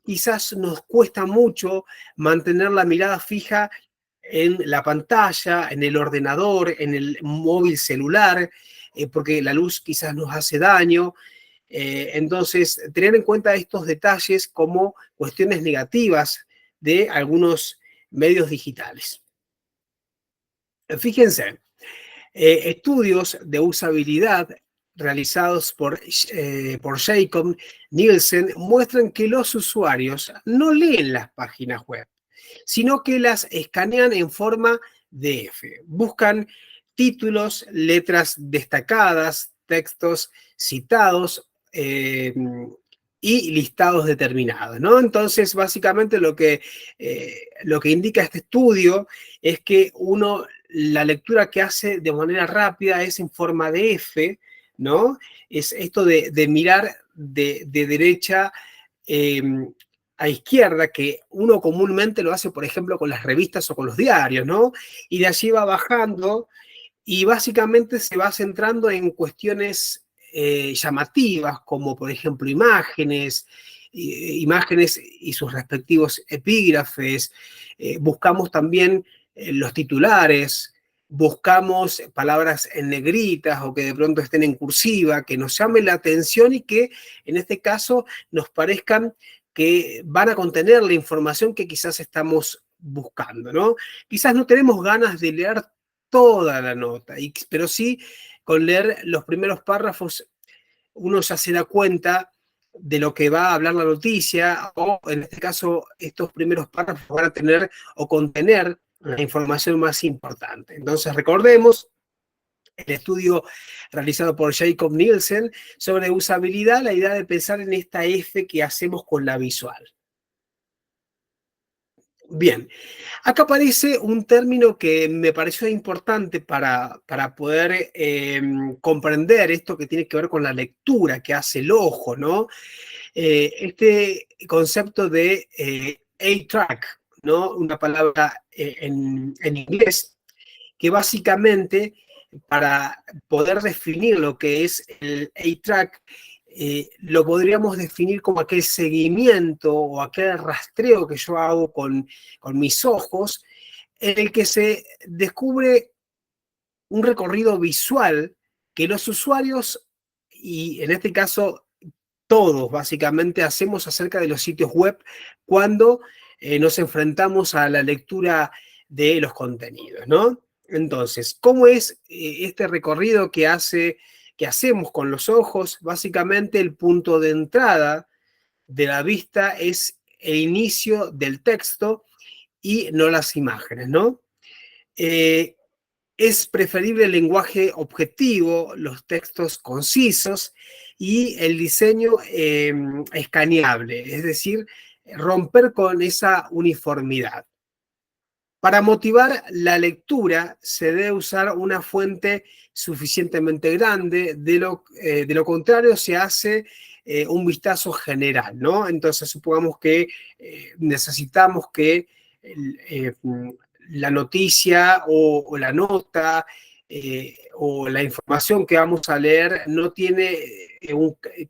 quizás nos cuesta mucho mantener la mirada fija en la pantalla, en el ordenador, en el móvil celular, porque la luz quizás nos hace daño. Entonces, tener en cuenta estos detalles como cuestiones negativas de algunos medios digitales. Fíjense, estudios de usabilidad realizados por Jacob Nielsen muestran que los usuarios no leen las páginas web, sino que las escanean en forma DF. Buscan títulos, letras destacadas, textos citados y listados determinados, ¿no? Entonces, básicamente lo que indica este estudio es que la lectura que hace de manera rápida es en forma de F, ¿no? Es esto de mirar de derecha eh, a izquierda, que uno comúnmente lo hace, por ejemplo, con las revistas o con los diarios, ¿no? Y de allí va bajando y básicamente se va centrando en cuestiones llamativas, como por ejemplo imágenes y sus respectivos epígrafes. Buscamos también los titulares, buscamos palabras en negritas o que de pronto estén en cursiva, que nos llamen la atención y que en este caso nos parezcan que van a contener la información que quizás estamos buscando, ¿no? Quizás no tenemos ganas de leer toda la nota, pero sí con leer los primeros párrafos uno ya se da cuenta de lo que va a hablar la noticia, o en este caso estos primeros párrafos van a tener o contener la información más importante. Entonces recordemos el estudio realizado por Jacob Nielsen sobre usabilidad, la idea de pensar en esta F que hacemos con la visual. Bien, acá aparece un término que me pareció importante para poder comprender esto que tiene que ver con la lectura que hace el ojo, ¿no? Este concepto de A-track, ¿no? Una palabra en inglés que básicamente para poder definir lo que es el A-track, lo podríamos definir como aquel seguimiento o aquel rastreo que yo hago con mis ojos, en el que se descubre un recorrido visual que los usuarios y en este caso todos básicamente hacemos acerca de los sitios web cuando nos enfrentamos a la lectura de los contenidos, ¿no? Entonces, ¿cómo es este recorrido que hacemos con los ojos? Básicamente el punto de entrada de la vista es el inicio del texto y no las imágenes, ¿no? Es preferible el lenguaje objetivo, los textos concisos y el diseño escaneable, es decir, romper con esa uniformidad. Para motivar la lectura se debe usar una fuente suficientemente grande, de lo contrario se hace un vistazo general, ¿no? Entonces supongamos que necesitamos que la noticia o la nota o la información que vamos a leer no tiene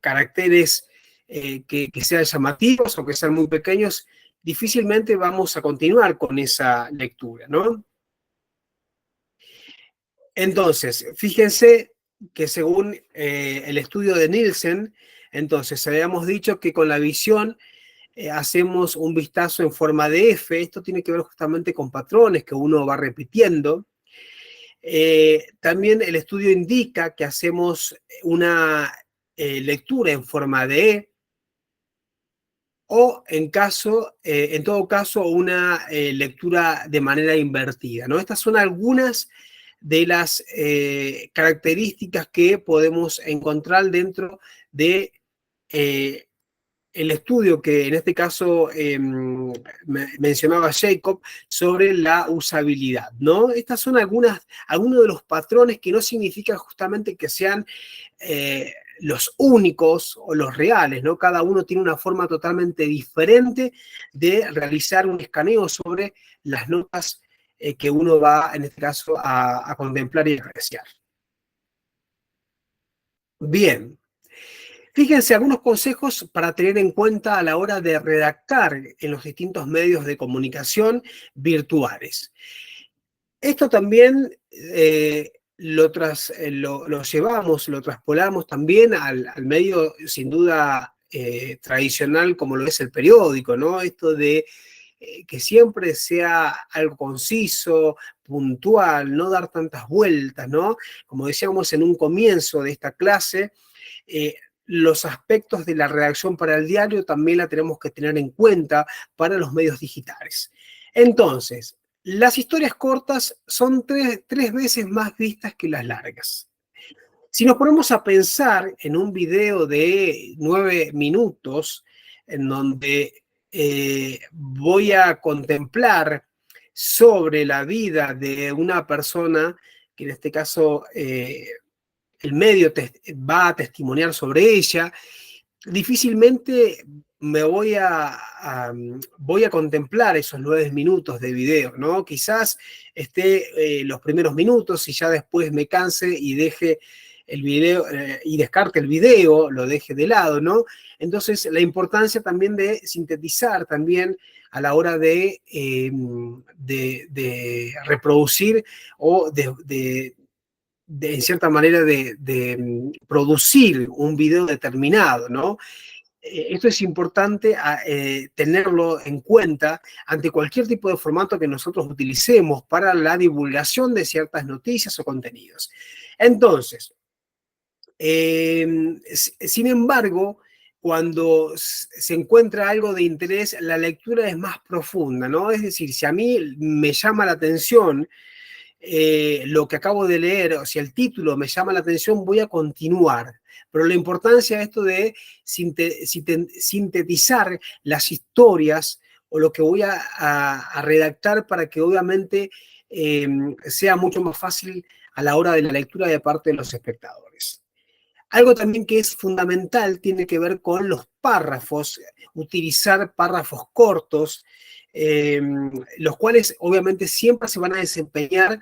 caracteres que sean llamativos o que sean muy pequeños, difícilmente vamos a continuar con esa lectura, ¿no? Entonces, fíjense que según el estudio de Nielsen, entonces habíamos dicho que con la visión hacemos un vistazo en forma de F. Esto tiene que ver justamente con patrones que uno va repitiendo. También el estudio indica que hacemos una lectura en forma de E, o en todo caso, una lectura de manera invertida, ¿no? Estas son algunas de las características que podemos encontrar dentro de el estudio que en este caso mencionaba Jacob sobre la usabilidad, ¿no? Estas son algunos de los patrones que no significan justamente que sean los únicos o los reales, ¿no? Cada uno tiene una forma totalmente diferente de realizar un escaneo sobre las notas que uno va, en este caso, a contemplar y apreciar. Bien. Fíjense, algunos consejos para tener en cuenta a la hora de redactar en los distintos medios de comunicación virtuales. Esto también lo llevamos, lo traspolamos también al medio, sin duda, tradicional como lo es el periódico, ¿no? Esto de que siempre sea algo conciso, puntual, no dar tantas vueltas, ¿no? Como decíamos en un comienzo de esta clase, los aspectos de la redacción para el diario también la tenemos que tener en cuenta para los medios digitales. Entonces, las historias cortas son tres veces más vistas que las largas. Si nos ponemos a pensar en un video de 9 minutos, en donde voy a contemplar sobre la vida de una persona, que en este caso el medio va a testimoniar sobre ella, difícilmente me voy a contemplar esos 9 minutos de video, ¿no? Quizás esté los primeros minutos y ya después me canse y deje el video y descarte el video, lo deje de lado, ¿no? Entonces, la importancia también de sintetizar también a la hora de reproducir o en cierta manera de producir un video determinado, ¿no? Esto es importante tenerlo en cuenta ante cualquier tipo de formato que nosotros utilicemos para la divulgación de ciertas noticias o contenidos. Entonces, sin embargo, cuando se encuentra algo de interés, la lectura es más profunda, ¿no? Es decir, si a mí me llama la atención lo que acabo de leer, o si el título me llama la atención, voy a continuar. Pero la importancia de esto de sintetizar las historias o lo que voy a redactar para que obviamente sea mucho más fácil a la hora de la lectura de parte de los espectadores. Algo también que es fundamental tiene que ver con los párrafos, utilizar párrafos cortos, los cuales obviamente siempre se van a desempeñar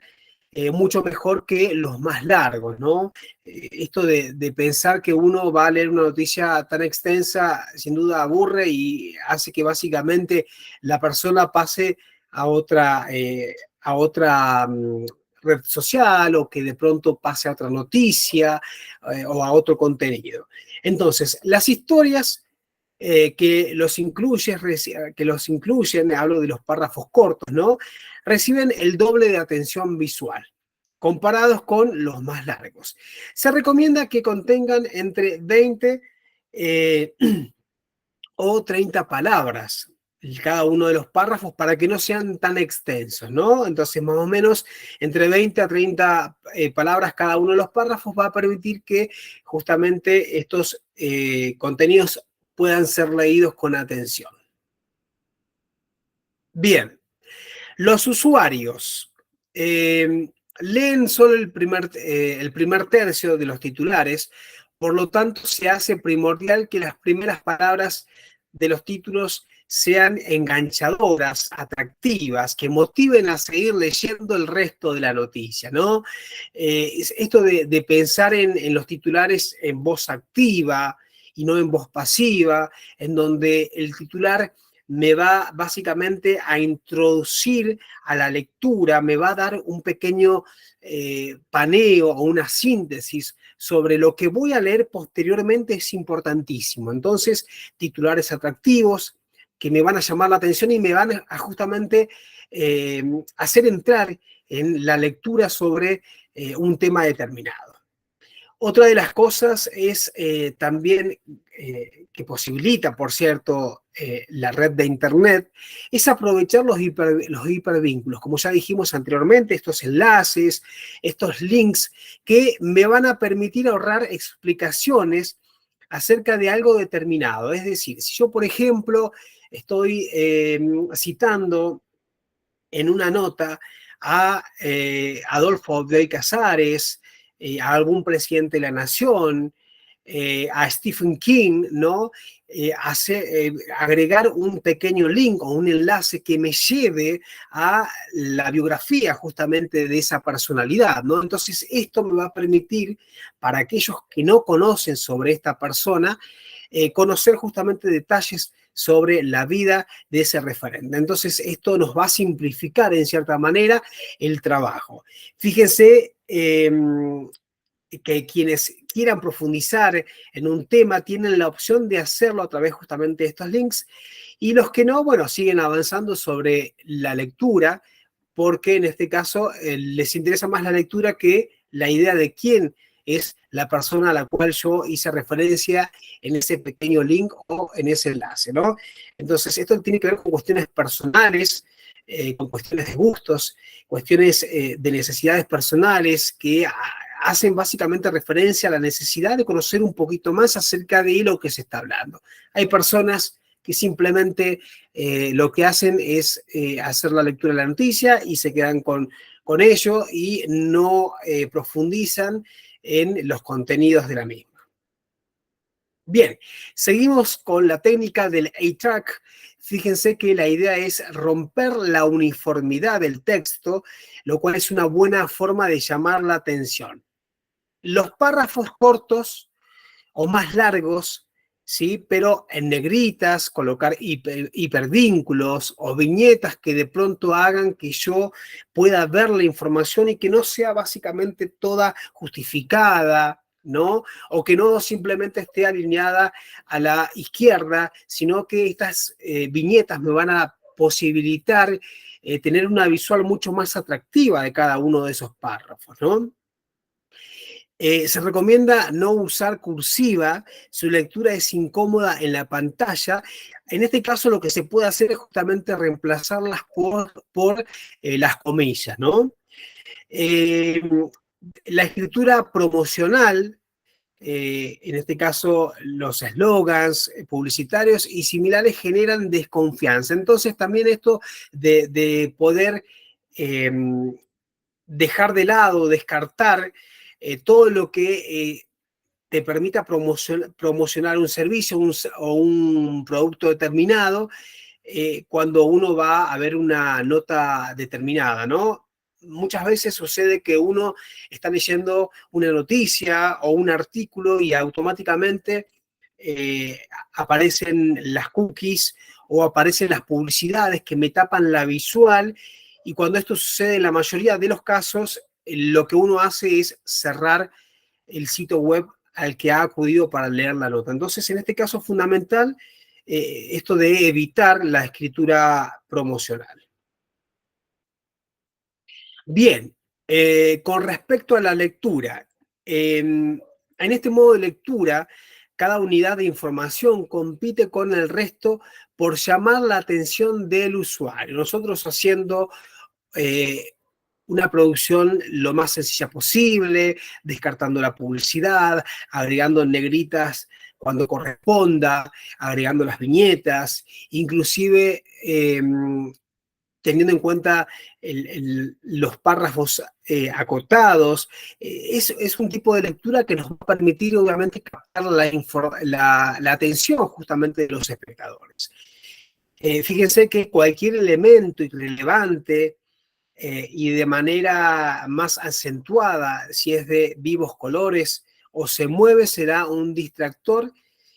mucho mejor que los más largos, ¿no? Esto de pensar que uno va a leer una noticia tan extensa, sin duda aburre y hace que básicamente la persona pase a otra red social o que de pronto pase a otra noticia o a otro contenido. Entonces, las historias que los incluyen, hablo de los párrafos cortos, ¿no? Reciben el doble de atención visual comparados con los más largos. Se recomienda que contengan entre 20 o 30 palabras cada uno de los párrafos para que no sean tan extensos, ¿no? Entonces, más o menos, entre 20 a 30 palabras cada uno de los párrafos va a permitir que justamente estos contenidos puedan ser leídos con atención. Bien, los usuarios leen solo el primer tercio de los titulares, por lo tanto se hace primordial que las primeras palabras de los títulos sean enganchadoras, atractivas, que motiven a seguir leyendo el resto de la noticia, ¿no? Esto de pensar en los titulares en voz activa y no en voz pasiva, en donde el titular me va básicamente a introducir a la lectura, me va a dar un pequeño paneo o una síntesis sobre lo que voy a leer posteriormente es importantísimo. Entonces, titulares atractivos que me van a llamar la atención y me van a justamente hacer entrar en la lectura sobre un tema determinado. Otra de las cosas es también que posibilita, por cierto, la red de Internet, es aprovechar los hipervínculos. Como ya dijimos anteriormente, estos enlaces, estos links que me van a permitir ahorrar explicaciones acerca de algo determinado. Es decir, si yo, por ejemplo, estoy citando en una nota a Adolfo Bioy Casares, a algún presidente de la nación, a Stephen King, ¿no? Agregar un pequeño link o un enlace que me lleve a la biografía justamente de esa personalidad, ¿no? Entonces esto me va a permitir, para aquellos que no conocen sobre esta persona, conocer justamente detalles sobre la vida de ese referente. Entonces esto nos va a simplificar en cierta manera el trabajo. Fíjense que quienes quieran profundizar en un tema tienen la opción de hacerlo a través justamente de estos links, y los que no, bueno, siguen avanzando sobre la lectura, porque en este caso les interesa más la lectura que la idea de quién es la persona a la cual yo hice referencia en ese pequeño link o en ese enlace, ¿no? Entonces, esto tiene que ver con cuestiones personales, con cuestiones de gustos, cuestiones de necesidades personales que hacen básicamente referencia a la necesidad de conocer un poquito más acerca de lo que se está hablando. Hay personas que simplemente lo que hacen es hacer la lectura de la noticia y se quedan con ello y no profundizan en los contenidos de la misma. Bien, seguimos con la técnica del 8-track. Fíjense que la idea es romper la uniformidad del texto, lo cual es una buena forma de llamar la atención. Los párrafos cortos o más largos, ¿sí? Pero en negritas, colocar hipervínculos o viñetas que de pronto hagan que yo pueda ver la información y que no sea básicamente toda justificada, ¿no? O que no simplemente esté alineada a la izquierda, sino que estas viñetas me van a posibilitar tener una visual mucho más atractiva de cada uno de esos párrafos, ¿no? Se recomienda no usar cursiva, su lectura es incómoda en la pantalla. En este caso lo que se puede hacer es justamente reemplazarlas por las comillas, ¿no? La escritura promocional, en este caso los eslogans publicitarios y similares generan desconfianza. Entonces también esto de poder dejar de lado, descartar todo lo que te permita promocionar un servicio o un producto determinado cuando uno va a ver una nota determinada, ¿no? Muchas veces sucede que uno está leyendo una noticia o un artículo y automáticamente aparecen las cookies o aparecen las publicidades que me tapan la visual, y cuando esto sucede en la mayoría de los casos lo que uno hace es cerrar el sitio web al que ha acudido para leer la nota. Entonces, en este caso es fundamental esto de evitar la escritura promocional. Bien, con respecto a la lectura, en este modo de lectura, cada unidad de información compite con el resto por llamar la atención del usuario. Nosotros haciendo una producción lo más sencilla posible, descartando la publicidad, agregando negritas cuando corresponda, agregando las viñetas, inclusive teniendo en cuenta los párrafos acotados. Es un tipo de lectura que nos va a permitir, obviamente, captar la atención justamente de los espectadores. Fíjense que cualquier elemento irrelevante y de manera más acentuada, si es de vivos colores o se mueve, será un distractor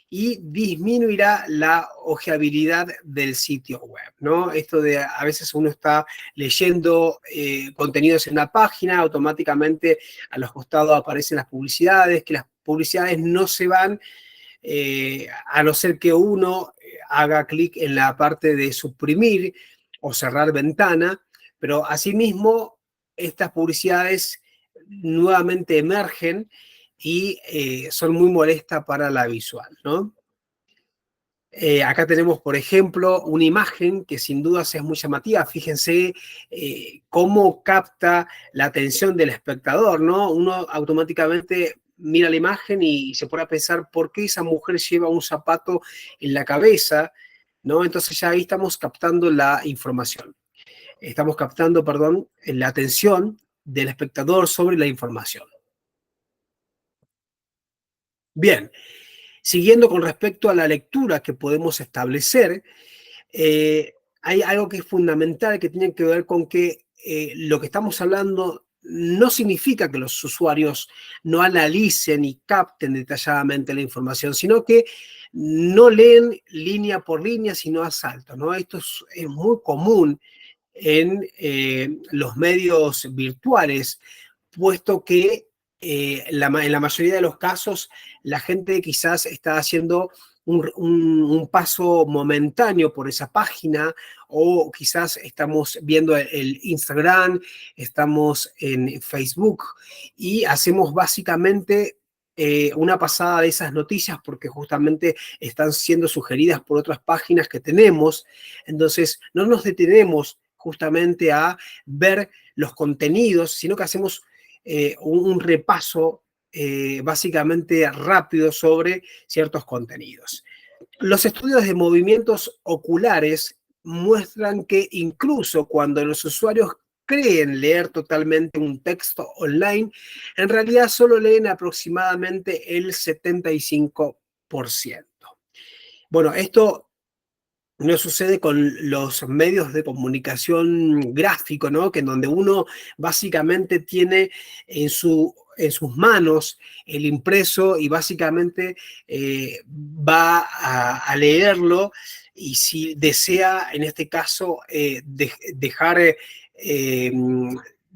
y disminuirá la ojeabilidad del sitio web, ¿no? Esto de a veces uno está leyendo contenidos en una página, automáticamente a los costados aparecen las publicidades, que las publicidades no se van a no ser que uno haga clic en la parte de suprimir o cerrar ventana, pero asimismo estas publicidades nuevamente emergen y son muy molestas para la visual, ¿no? Acá tenemos, por ejemplo, una imagen que sin duda es muy llamativa. Fíjense cómo capta la atención del espectador, ¿no? Uno automáticamente mira la imagen y se pone a pensar por qué esa mujer lleva un zapato en la cabeza, ¿no? Entonces ya ahí estamos captando la información. Estamos captando, perdón, la atención del espectador sobre la información. Bien, siguiendo con respecto a la lectura que podemos establecer, hay algo que es fundamental que tiene que ver con que lo que estamos hablando no significa que los usuarios no analicen y capten detalladamente la información, sino que no leen línea por línea, sino a salto, ¿no? Esto es muy común en los medios virtuales, puesto que en la mayoría de los casos la gente quizás está haciendo un paso momentáneo por esa página o quizás estamos viendo el Instagram, estamos en Facebook y hacemos básicamente una pasada de esas noticias porque justamente están siendo sugeridas por otras páginas que tenemos. Entonces, no nos detenemos justamente a ver los contenidos, sino que hacemos un repaso básicamente rápido sobre ciertos contenidos. Los estudios de movimientos oculares muestran que incluso cuando los usuarios creen leer totalmente un texto online, en realidad solo leen aproximadamente el 75%. Bueno, esto no sucede con los medios de comunicación gráfico, ¿no? Que en donde uno básicamente tiene en sus manos el impreso y básicamente va a leerlo y si desea, en este caso, dejar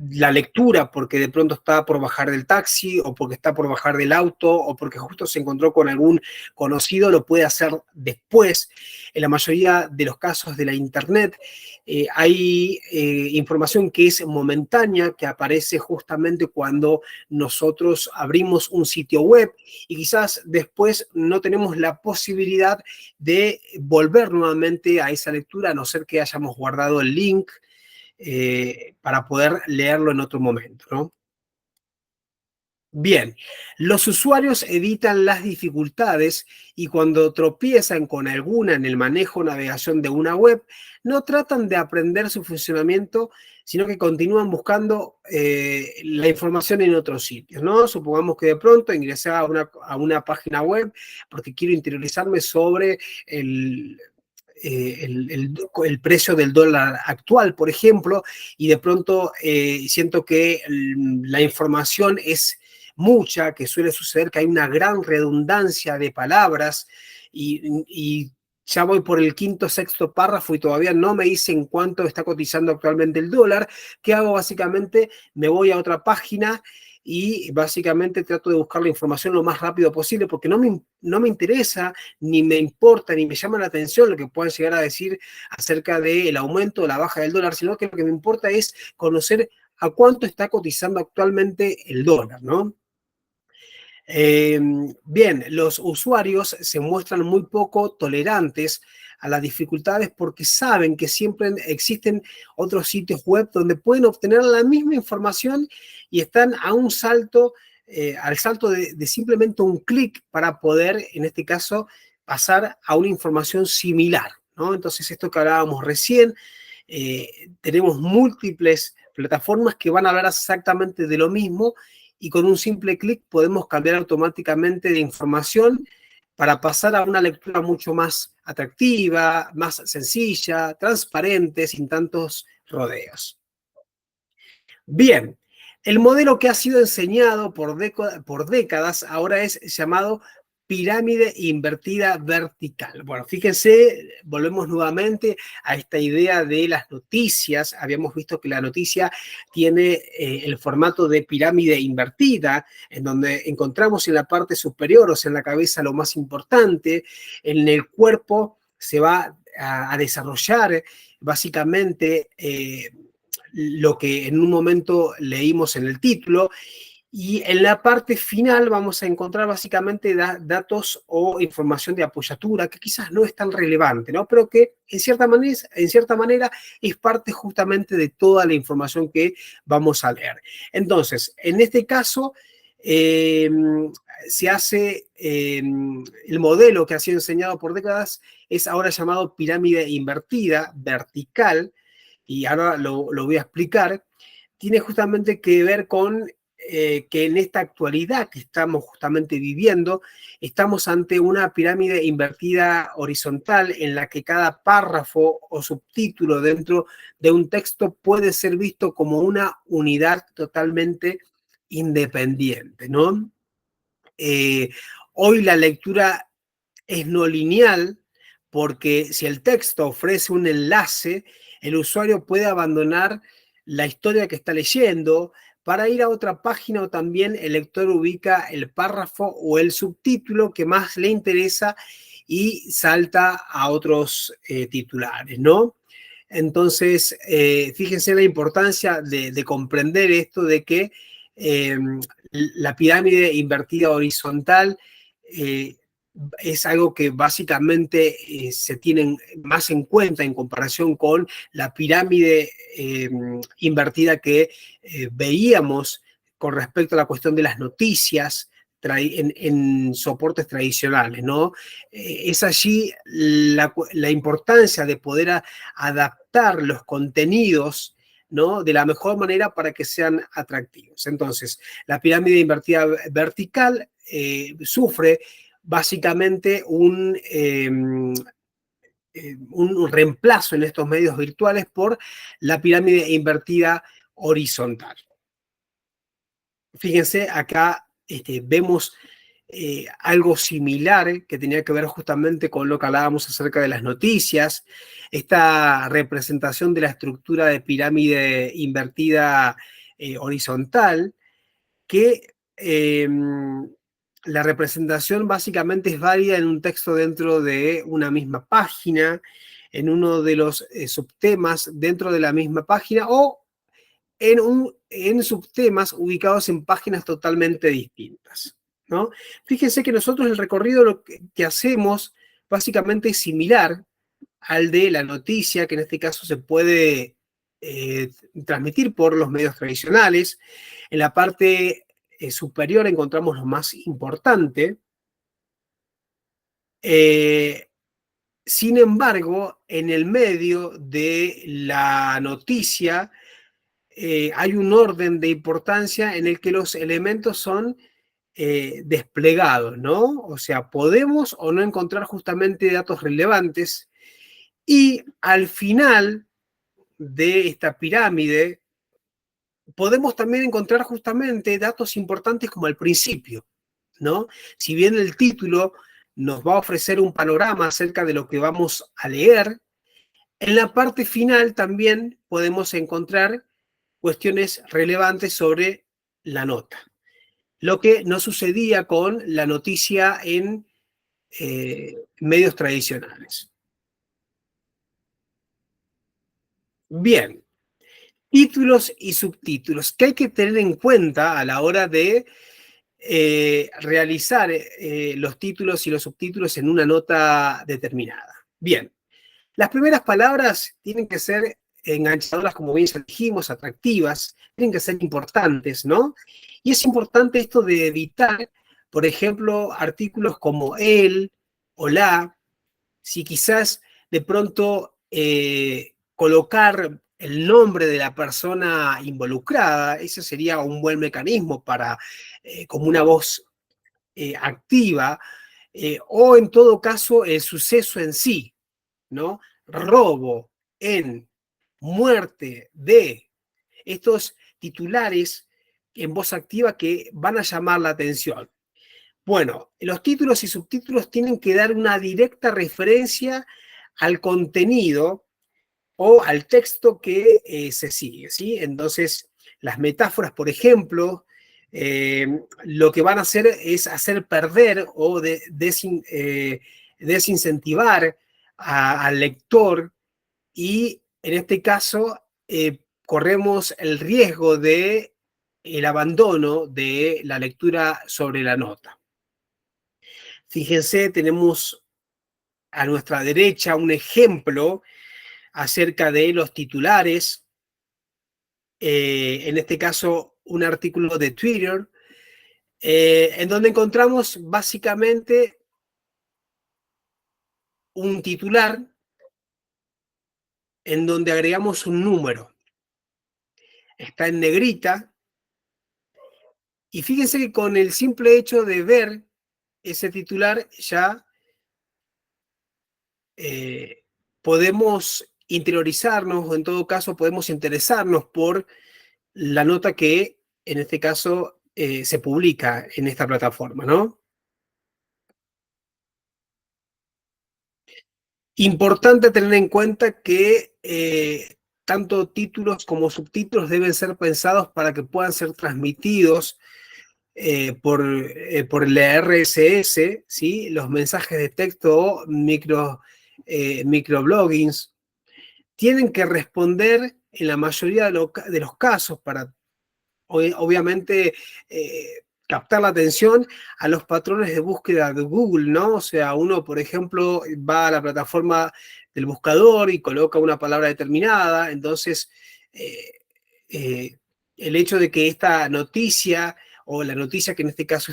la lectura porque de pronto está por bajar del taxi o porque está por bajar del auto o porque justo se encontró con algún conocido, lo puede hacer después. En la mayoría de los casos de la internet hay información que es momentánea, que aparece justamente cuando nosotros abrimos un sitio web y quizás después no tenemos la posibilidad de volver nuevamente a esa lectura, a no ser que hayamos guardado el link para poder leerlo en otro momento, ¿no? Bien, los usuarios evitan las dificultades y cuando tropiezan con alguna en el manejo o navegación de una web, no tratan de aprender su funcionamiento, sino que continúan buscando la información en otros sitios, ¿no? Supongamos que de pronto ingresé a una página web porque quiero interiorizarme sobre el precio del dólar actual, por ejemplo, y de pronto siento que la información es mucha, que suele suceder que hay una gran redundancia de palabras y ya voy por el quinto, sexto párrafo y todavía no me dicen cuánto está cotizando actualmente el dólar. ¿Qué hago básicamente? Me voy a otra página y básicamente trato de buscar la información lo más rápido posible porque no me interesa, ni me importa, ni me llama la atención lo que puedan llegar a decir acerca del aumento o la baja del dólar, sino que lo que me importa es conocer a cuánto está cotizando actualmente el dólar, ¿no? Bien, los usuarios se muestran muy poco tolerantes a las dificultades porque saben que siempre existen otros sitios web donde pueden obtener la misma información y están a un salto, al salto de simplemente un clic para poder, en este caso, pasar a una información similar, ¿no? Entonces, esto que hablábamos recién, tenemos múltiples plataformas que van a hablar exactamente de lo mismo y con un simple clic podemos cambiar automáticamente de información para pasar a una lectura mucho más atractiva, más sencilla, transparente, sin tantos rodeos. Bien, el modelo que ha sido enseñado por décadas ahora es llamado pirámide invertida vertical. Bueno, fíjense, volvemos nuevamente a esta idea de las noticias. Habíamos visto que la noticia tiene el formato de pirámide invertida, en donde encontramos en la parte superior, o sea, en la cabeza, lo más importante. En el cuerpo se va a desarrollar básicamente lo que en un momento leímos en el título, y en la parte final vamos a encontrar básicamente datos o información de apoyatura que quizás no es tan relevante, ¿no? Pero que en cierta manera es parte justamente de toda la información que vamos a leer. Entonces, en este caso, se hace el modelo que ha sido enseñado por décadas es ahora llamado pirámide invertida vertical, y ahora lo voy a explicar. Tiene justamente que ver con que en esta actualidad que estamos justamente viviendo, estamos ante una pirámide invertida horizontal en la que cada párrafo o subtítulo dentro de un texto puede ser visto como una unidad totalmente independiente, ¿no? Hoy la lectura es no lineal porque si el texto ofrece un enlace, el usuario puede abandonar la historia que está leyendo para ir a otra página, o también el lector ubica el párrafo o el subtítulo que más le interesa y salta a otros titulares, ¿no? Entonces, fíjense la importancia de comprender esto de que la pirámide invertida horizontal es algo que básicamente se tiene más en cuenta en comparación con la pirámide invertida que veíamos con respecto a la cuestión de las noticias en soportes tradicionales, ¿no? Es allí la importancia de poder adaptar los contenidos, ¿no? De la mejor manera para que sean atractivos. Entonces, la pirámide invertida vertical sufre básicamente un reemplazo en estos medios virtuales por la pirámide invertida horizontal. Fíjense, acá vemos algo similar que tenía que ver justamente con lo que hablábamos acerca de las noticias, esta representación de la estructura de pirámide invertida horizontal, que la representación básicamente es válida en un texto dentro de una misma página, en uno de los subtemas dentro de la misma página, o en subtemas ubicados en páginas totalmente distintas, ¿no? Fíjense que nosotros el recorrido lo que hacemos básicamente es similar al de la noticia, que en este caso se puede transmitir por los medios tradicionales. En la parte superior encontramos lo más importante. Sin embargo, en el medio de la noticia hay un orden de importancia en el que los elementos son desplegados, ¿no? O sea, podemos o no encontrar justamente datos relevantes, y al final de esta pirámide podemos también encontrar justamente datos importantes como al principio, ¿no? Si bien el título nos va a ofrecer un panorama acerca de lo que vamos a leer. En la parte final también podemos encontrar cuestiones relevantes sobre la nota, lo que no sucedía con la noticia en medios tradicionales. Bien, títulos y subtítulos. ¿Qué hay que tener en cuenta a la hora de realizar los títulos y los subtítulos en una nota determinada? Bien, las primeras palabras tienen que ser enganchadoras, como bien ya dijimos, atractivas, tienen que ser importantes, ¿no? Y es importante esto de evitar, por ejemplo, artículos como el o la, si quizás de pronto colocar el nombre de la persona involucrada, ese sería un buen mecanismo para, como una voz activa, o en todo caso el suceso en sí, ¿no? Robo, en, muerte, de, estos titulares en voz activa que van a llamar la atención. Bueno, los títulos y subtítulos tienen que dar una directa referencia al contenido o al texto que se sigue, ¿sí? Entonces, las metáforas, por ejemplo, lo que van a hacer es hacer perder o desincentivar al lector y en este caso corremos el riesgo de el abandono de la lectura sobre la nota. Fíjense, tenemos a nuestra derecha un ejemplo acerca de los titulares, en este caso un artículo de Twitter, en donde encontramos básicamente un titular en donde agregamos un número. Está en negrita, y fíjense que con el simple hecho de ver ese titular ya podemos interiorizarnos, o en todo caso podemos interesarnos por la nota que en este caso se publica en esta plataforma, ¿no? Importante tener en cuenta que tanto títulos como subtítulos deben ser pensados para que puedan ser transmitidos por el RSS, ¿sí? Los mensajes de texto o microbloggings tienen que responder en la mayoría de los casos para, obviamente, captar la atención a los patrones de búsqueda de Google, ¿no? O sea, uno, por ejemplo, va a la plataforma del buscador y coloca una palabra determinada, entonces eh, el hecho de que esta noticia o la noticia que en este caso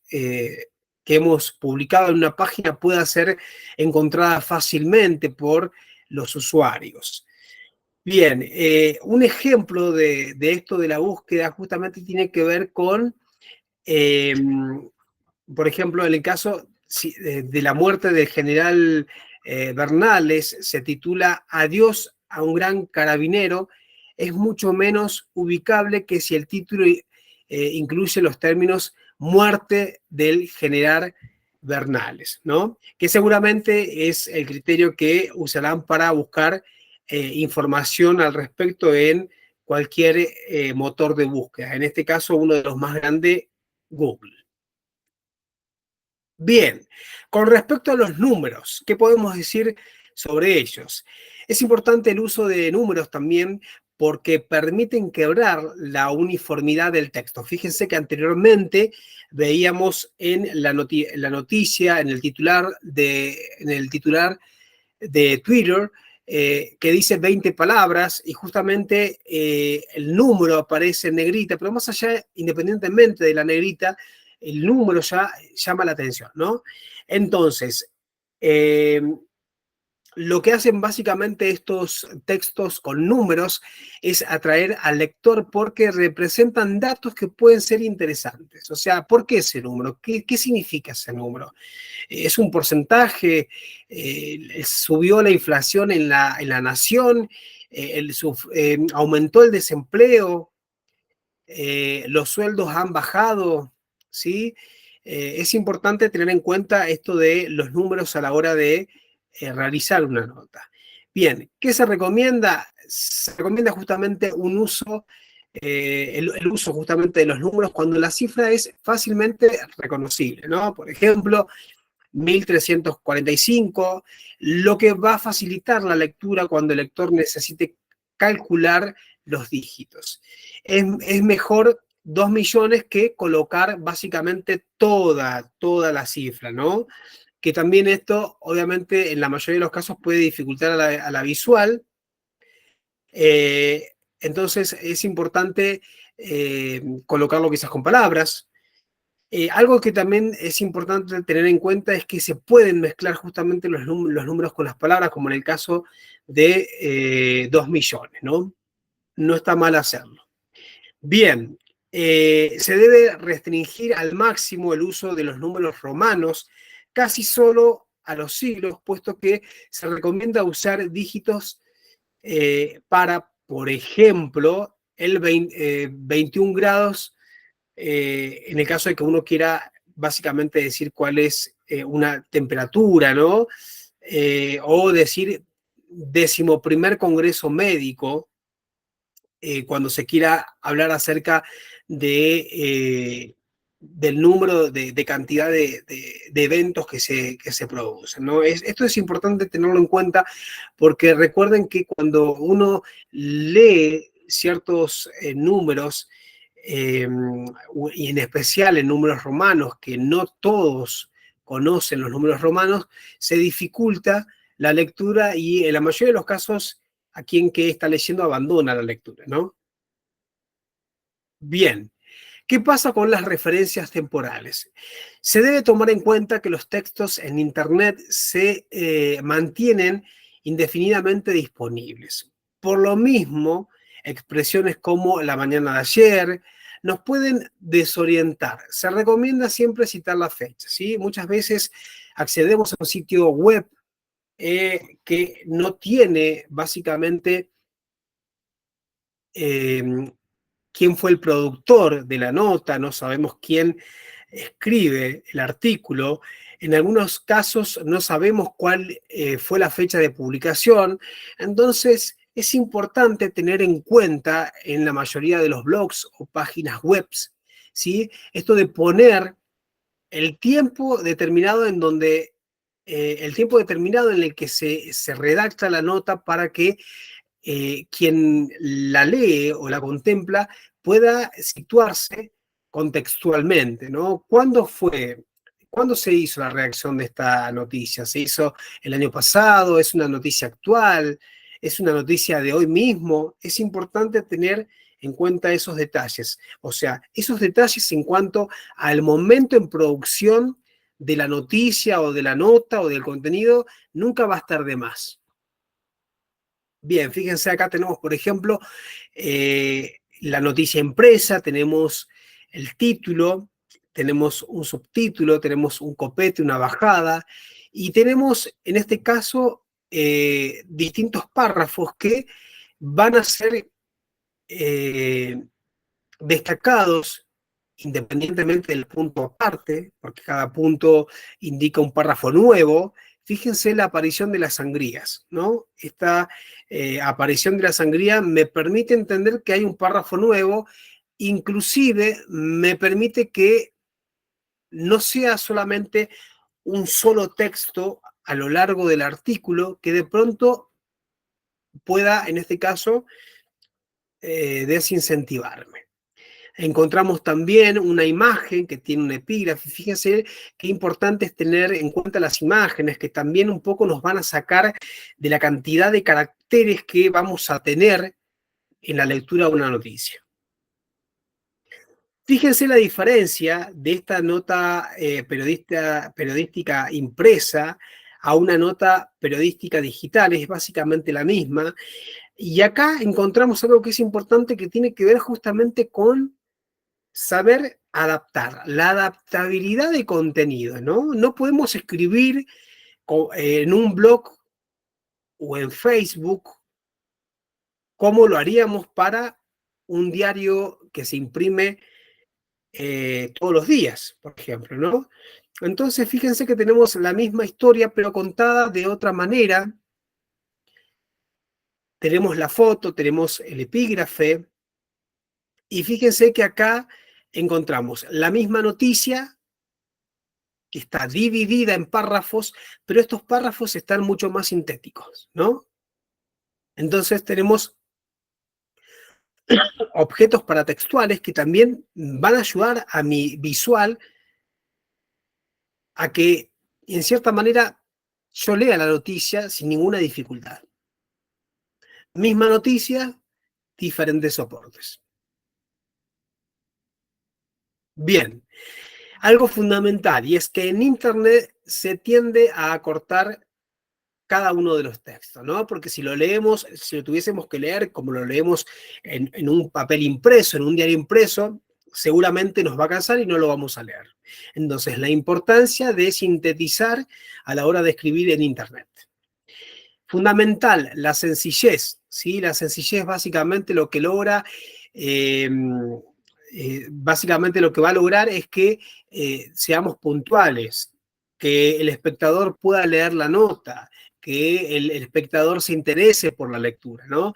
que hemos publicado en una página pueda ser encontrada fácilmente por los usuarios. Bien, un ejemplo de esto de la búsqueda justamente tiene que ver con, eh, por ejemplo, en el caso de la muerte del general Bernales, se titula Adiós a un gran carabinero, es mucho menos ubicable que si el título incluye los términos muerte del general Bernales, ¿no? Que seguramente es el criterio que usarán para buscar información al respecto en cualquier motor de búsqueda. En este caso, uno de los más grandes, Google. Bien, con respecto a los números, ¿qué podemos decir sobre ellos? Es importante el uso de números también porque permiten quebrar la uniformidad del texto. Fíjense que anteriormente veíamos en la noticia, en el titular de Twitter, que dice 20 palabras y justamente el número aparece en negrita, pero más allá, independientemente de la negrita, el número ya llama la atención, ¿no? Entonces, lo que hacen básicamente estos textos con números es atraer al lector porque representan datos que pueden ser interesantes. O sea, ¿por qué ese número? ¿Qué significa ese número? ¿Es un porcentaje? ¿Subió la inflación en la nación? ¿Aumentó el desempleo? ¿Los sueldos han bajado? ¿Sí? es importante tener en cuenta esto de los números a la hora de realizar una nota. Bien, ¿qué se recomienda? Se recomienda justamente un uso, el uso justamente de los números cuando la cifra es fácilmente reconocible, ¿no? Por ejemplo, 1345, lo que va a facilitar la lectura cuando el lector necesite calcular los dígitos. Es mejor 2 millones que colocar básicamente toda la cifra, ¿no? Que también esto, obviamente, en la mayoría de los casos puede dificultar a la visual. Entonces, es importante colocarlo quizás con palabras. Algo que también es importante tener en cuenta es que se pueden mezclar justamente los números con las palabras, como en el caso de 2 millones, ¿no? No está mal hacerlo. Bien, se debe restringir al máximo el uso de los números romanos, casi solo a los siglos, puesto que se recomienda usar dígitos para, por ejemplo, el 21 grados, en el caso de que uno quiera básicamente decir cuál es una temperatura, ¿no? O decir 11º Congreso Médico, cuando se quiera hablar acerca del número de cantidad de eventos que se producen, ¿no? Esto es importante tenerlo en cuenta porque recuerden que cuando uno lee ciertos números, y en especial en números romanos, que no todos conocen los números romanos, se dificulta la lectura y en la mayoría de los casos a quien que está leyendo abandona la lectura, ¿no? Bien, ¿qué pasa con las referencias temporales? Se debe tomar en cuenta que los textos en Internet se mantienen indefinidamente disponibles. Por lo mismo, expresiones como la mañana de ayer nos pueden desorientar. Se recomienda siempre citar la fecha, ¿sí? Muchas veces accedemos a un sitio web que no tiene básicamente quién fue el productor de la nota, no sabemos quién escribe el artículo. En algunos casos no sabemos cuál fue la fecha de publicación. Entonces, es importante tener en cuenta en la mayoría de los blogs o páginas web, ¿sí? Esto de poner el tiempo determinado en donde, el tiempo determinado en el que se redacta la nota para que quien la lee o la contempla pueda situarse contextualmente, ¿no? ¿Cuándo fue? ¿Cuándo se hizo la redacción de esta noticia? ¿Se hizo el año pasado? ¿Es una noticia actual? ¿Es una noticia de hoy mismo? Es importante tener en cuenta esos detalles. O sea, esos detalles en cuanto al momento en producción de la noticia o de la nota o del contenido, nunca va a estar de más. Bien, fíjense, acá tenemos, por ejemplo, la noticia impresa, tenemos el título, tenemos un subtítulo, tenemos un copete, una bajada, y tenemos, en este caso, distintos párrafos que van a ser destacados independientemente del punto aparte, porque cada punto indica un párrafo nuevo. Fíjense la aparición de las sangrías, ¿no? Esta aparición de la sangría me permite entender que hay un párrafo nuevo, inclusive me permite que no sea solamente un solo texto a lo largo del artículo, que de pronto pueda, en este caso, desincentivarme. Encontramos también una imagen que tiene un epígrafe. Fíjense qué importante es tener en cuenta las imágenes, que también un poco nos van a sacar de la cantidad de caracteres que vamos a tener en la lectura de una noticia. Fíjense la diferencia de esta nota periodística impresa a una nota periodística digital. Es básicamente la misma. Y acá encontramos algo que es importante, que tiene que ver justamente con saber adaptar, la adaptabilidad de contenido, ¿no? No podemos escribir en un blog o en Facebook como lo haríamos para un diario que se imprime todos los días, por ejemplo, ¿no? Entonces, fíjense que tenemos la misma historia, pero contada de otra manera. Tenemos la foto, tenemos el epígrafe, y fíjense que acá encontramos la misma noticia, que está dividida en párrafos, pero estos párrafos están mucho más sintéticos, ¿no? Entonces tenemos objetos paratextuales que también van a ayudar a mi visual a que, en cierta manera, yo lea la noticia sin ninguna dificultad. Misma noticia, diferentes soportes. Bien, algo fundamental, y es que en Internet se tiende a acortar cada uno de los textos, ¿no? Porque si lo leemos, si lo tuviésemos que leer como lo leemos en un papel impreso, en un diario impreso, seguramente nos va a cansar y no lo vamos a leer. Entonces, la importancia de sintetizar a la hora de escribir en Internet. Fundamental, la sencillez, ¿sí? La sencillez básicamente lo que logra, básicamente lo que va a lograr es que seamos puntuales, que el espectador pueda leer la nota, que el espectador se interese por la lectura, ¿no?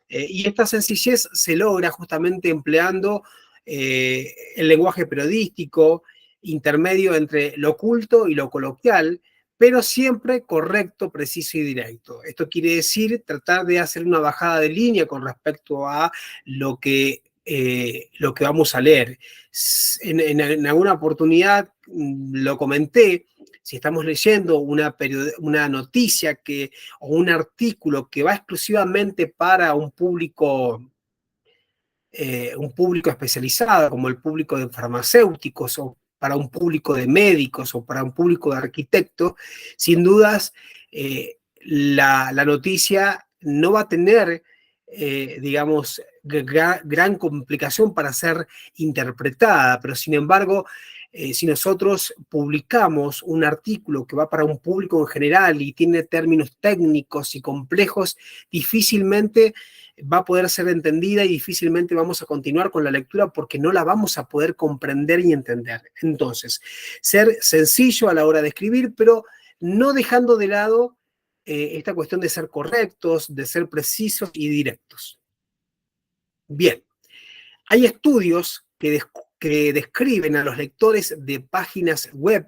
Y esta sencillez se logra justamente empleando el lenguaje periodístico, intermedio entre lo culto y lo coloquial, pero siempre correcto, preciso y directo. Esto quiere decir tratar de hacer una bajada de línea con respecto a lo que vamos a leer. En alguna oportunidad lo comenté, si estamos leyendo una noticia o un artículo que va exclusivamente para un público especializado, como el público de farmacéuticos, o para un público de médicos, o para un público de arquitectos, sin dudas, la noticia no va a tener, digamos, gran complicación para ser interpretada, pero sin embargo, si nosotros publicamos un artículo que va para un público en general y tiene términos técnicos y complejos, difícilmente va a poder ser entendida y difícilmente vamos a continuar con la lectura porque no la vamos a poder comprender y entender. Entonces, ser sencillo a la hora de escribir, pero no dejando de lado esta cuestión de ser correctos, de ser precisos y directos. Bien, hay estudios que describen a los lectores de páginas web,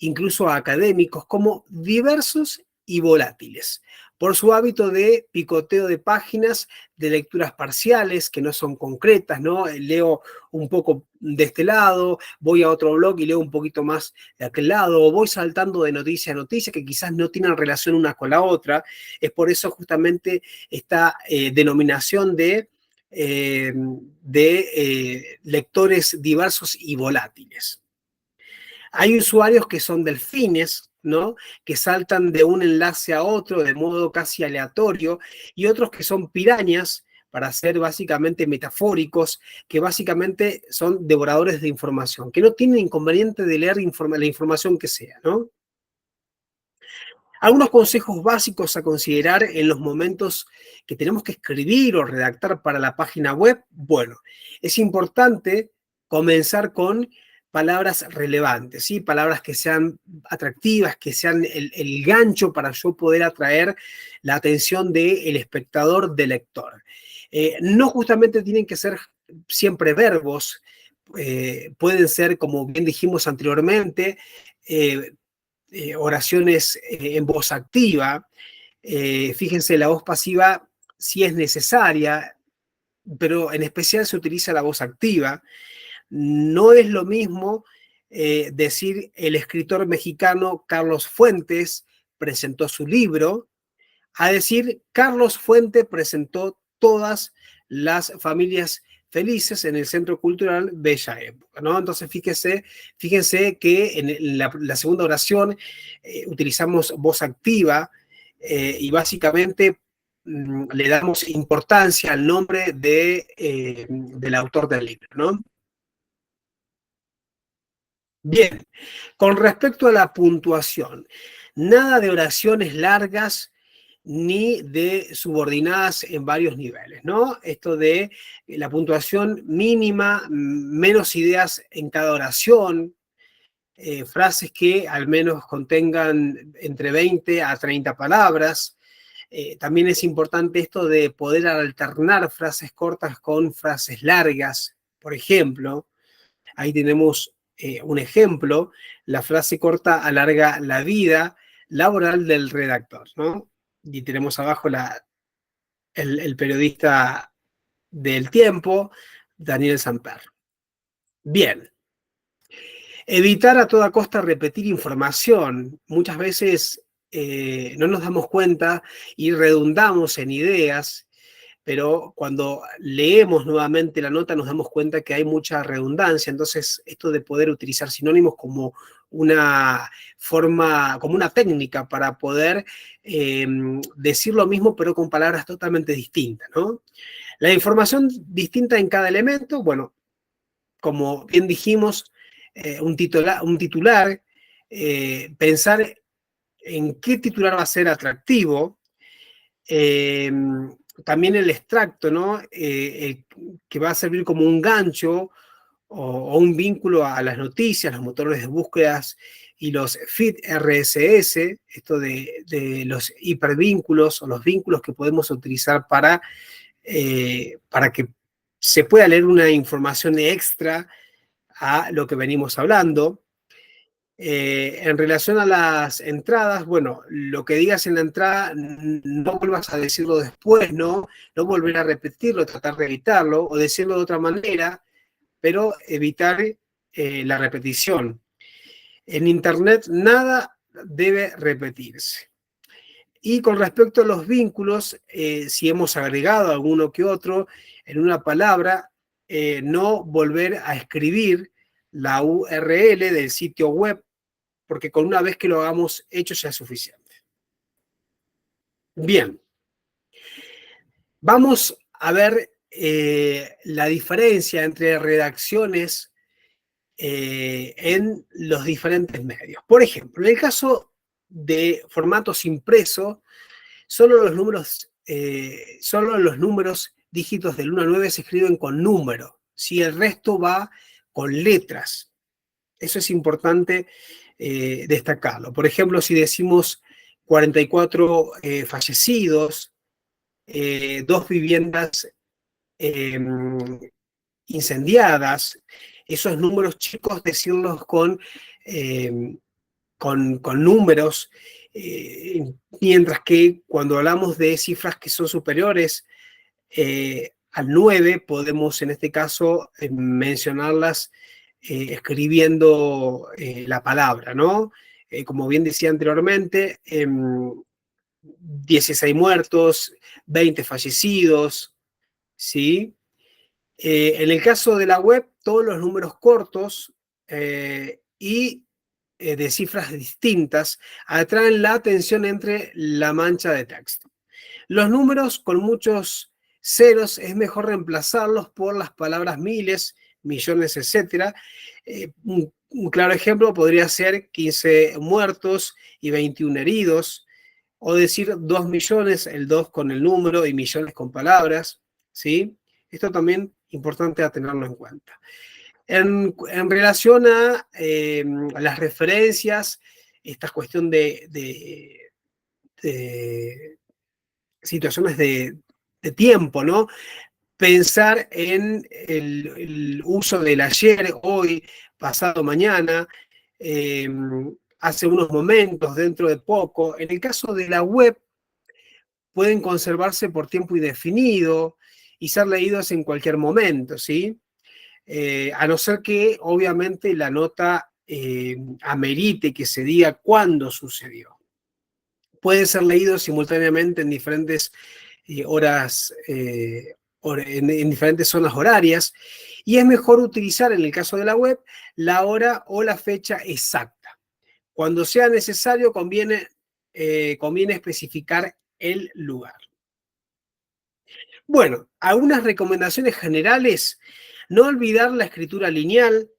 incluso a académicos, como diversos y volátiles, por su hábito de picoteo de páginas, de lecturas parciales que no son concretas, ¿no? Leo un poco de este lado, voy a otro blog y leo un poquito más de aquel lado, o voy saltando de noticia a noticia que quizás no tienen relación una con la otra. Es por eso justamente esta denominación de lectores diversos y volátiles. Hay usuarios que son delfines, ¿no? Que saltan de un enlace a otro de modo casi aleatorio, y otros que son pirañas, para ser básicamente metafóricos, que básicamente son devoradores de información, que no tienen inconveniente de leer la información que sea, ¿no? Algunos consejos básicos a considerar en los momentos que tenemos que escribir o redactar para la página web. Bueno, es importante comenzar con palabras relevantes, ¿sí? Palabras que sean atractivas, que sean el gancho para yo poder atraer la atención del espectador, del lector. No justamente tienen que ser siempre verbos, pueden ser, como bien dijimos anteriormente, oraciones en voz activa. Fíjense, la voz pasiva sí es necesaria, pero en especial se utiliza la voz activa. No es lo mismo decir el escritor mexicano Carlos Fuentes presentó su libro, a decir Carlos Fuentes presentó todas las familias felices en el Centro Cultural Bella Época, ¿no? Entonces, fíjense que en la segunda oración utilizamos voz activa y básicamente le damos importancia al nombre del autor del libro, ¿no? Bien, con respecto a la puntuación, nada de oraciones largas ni de subordinadas en varios niveles, ¿no? Esto de la puntuación mínima, menos ideas en cada oración, frases que al menos contengan entre 20 a 30 palabras. También es importante esto de poder alternar frases cortas con frases largas. Por ejemplo, ahí tenemos un ejemplo, la frase corta alarga la vida laboral del redactor, ¿no? Y tenemos abajo el periodista del Tiempo, Daniel Samper. Bien. Evitar a toda costa repetir información. Muchas veces no nos damos cuenta y redundamos en ideas, pero cuando leemos nuevamente la nota nos damos cuenta que hay mucha redundancia. Entonces, esto de poder utilizar sinónimos como una forma, como una técnica para poder decir lo mismo, pero con palabras totalmente distintas, ¿no? La información distinta en cada elemento, bueno, como bien dijimos, un titular pensar en qué titular va a ser atractivo, también el extracto, ¿no? Que va a servir como un gancho o un vínculo a las noticias, los motores de búsquedas y los feed RSS, esto de los hipervínculos o los vínculos que podemos utilizar para que se pueda leer una información extra a lo que venimos hablando. En relación a las entradas, bueno, lo que digas en la entrada, no vuelvas a decirlo después, ¿no? No volver a repetirlo, tratar de evitarlo, o decirlo de otra manera, pero evitar la repetición. En Internet nada debe repetirse. Y con respecto a los vínculos, si hemos agregado alguno que otro en una palabra, no volver a escribir la URL del sitio web, porque con una vez que lo hagamos hecho ya es suficiente. Bien, vamos a ver la diferencia entre redacciones en los diferentes medios. Por ejemplo, en el caso de formatos impresos, solo los números dígitos del 1 al 9 se escriben con número, si el resto va con letras. Eso es importante destacarlo. Por ejemplo, si decimos 44 fallecidos, 2 viviendas incendiadas, esos números chicos decirlos con números, mientras que cuando hablamos de cifras que son superiores al 9, podemos en este caso mencionarlas escribiendo la palabra, ¿no? Como bien decía anteriormente, 16 muertos, 20 fallecidos, ¿sí? En el caso de la web, todos los números cortos y de cifras distintas atraen la atención entre la mancha de texto. Los números con muchos ceros es mejor reemplazarlos por las palabras miles, millones, etc. Un claro ejemplo podría ser 15 muertos y 21 heridos, o decir 2 millones, el 2 con el número y millones con palabras, ¿sí? Esto también es importante a tenerlo en cuenta. En relación a las referencias, esta cuestión de situaciones de tiempo, ¿no? Pensar en el uso del ayer, hoy, pasado, mañana, hace unos momentos, dentro de poco. En el caso de la web, pueden conservarse por tiempo indefinido y ser leídos en cualquier momento, ¿sí? A no ser que, obviamente, la nota amerite que se diga cuándo sucedió. Puede ser leído simultáneamente en diferentes horas, en diferentes zonas horarias, y es mejor utilizar, en el caso de la web, la hora o la fecha exacta. Cuando sea necesario, conviene especificar el lugar. Bueno, algunas recomendaciones generales. No olvidar la escritura lineal,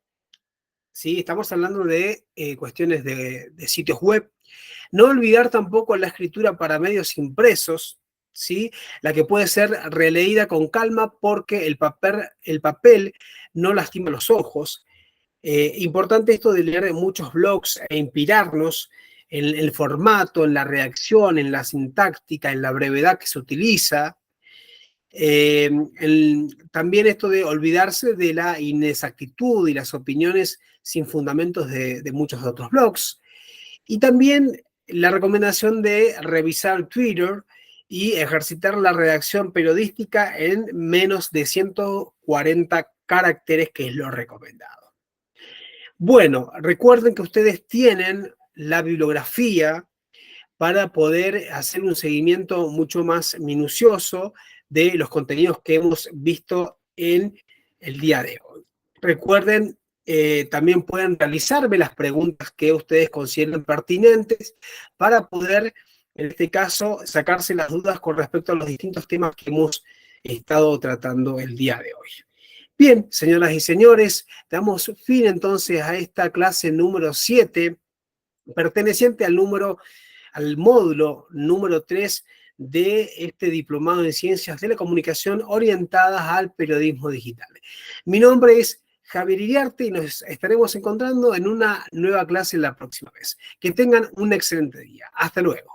¿sí? Estamos hablando de cuestiones de sitios web. No olvidar tampoco la escritura para medios impresos, ¿sí? La que puede ser releída con calma porque el papel no lastima los ojos. Importante esto de leer muchos blogs e inspirarnos en el formato, en la redacción, en la sintáctica, en la brevedad que se utiliza. También esto de olvidarse de la inexactitud y las opiniones sin fundamentos de muchos otros blogs. Y también la recomendación de revisar Twitter y ejercitar la redacción periodística en menos de 140 caracteres, que es lo recomendado. Bueno, recuerden que ustedes tienen la bibliografía para poder hacer un seguimiento mucho más minucioso de los contenidos que hemos visto en el día de hoy. Recuerden, también pueden realizarme las preguntas que ustedes consideren pertinentes para poder, en este caso, sacarse las dudas con respecto a los distintos temas que hemos estado tratando el día de hoy. Bien, señoras y señores, damos fin entonces a esta clase número 7, perteneciente al módulo número 3 de este diplomado en Ciencias de la Comunicación orientadas al periodismo digital. Mi nombre es Javier Iriarte y nos estaremos encontrando en una nueva clase la próxima vez. Que tengan un excelente día. Hasta luego.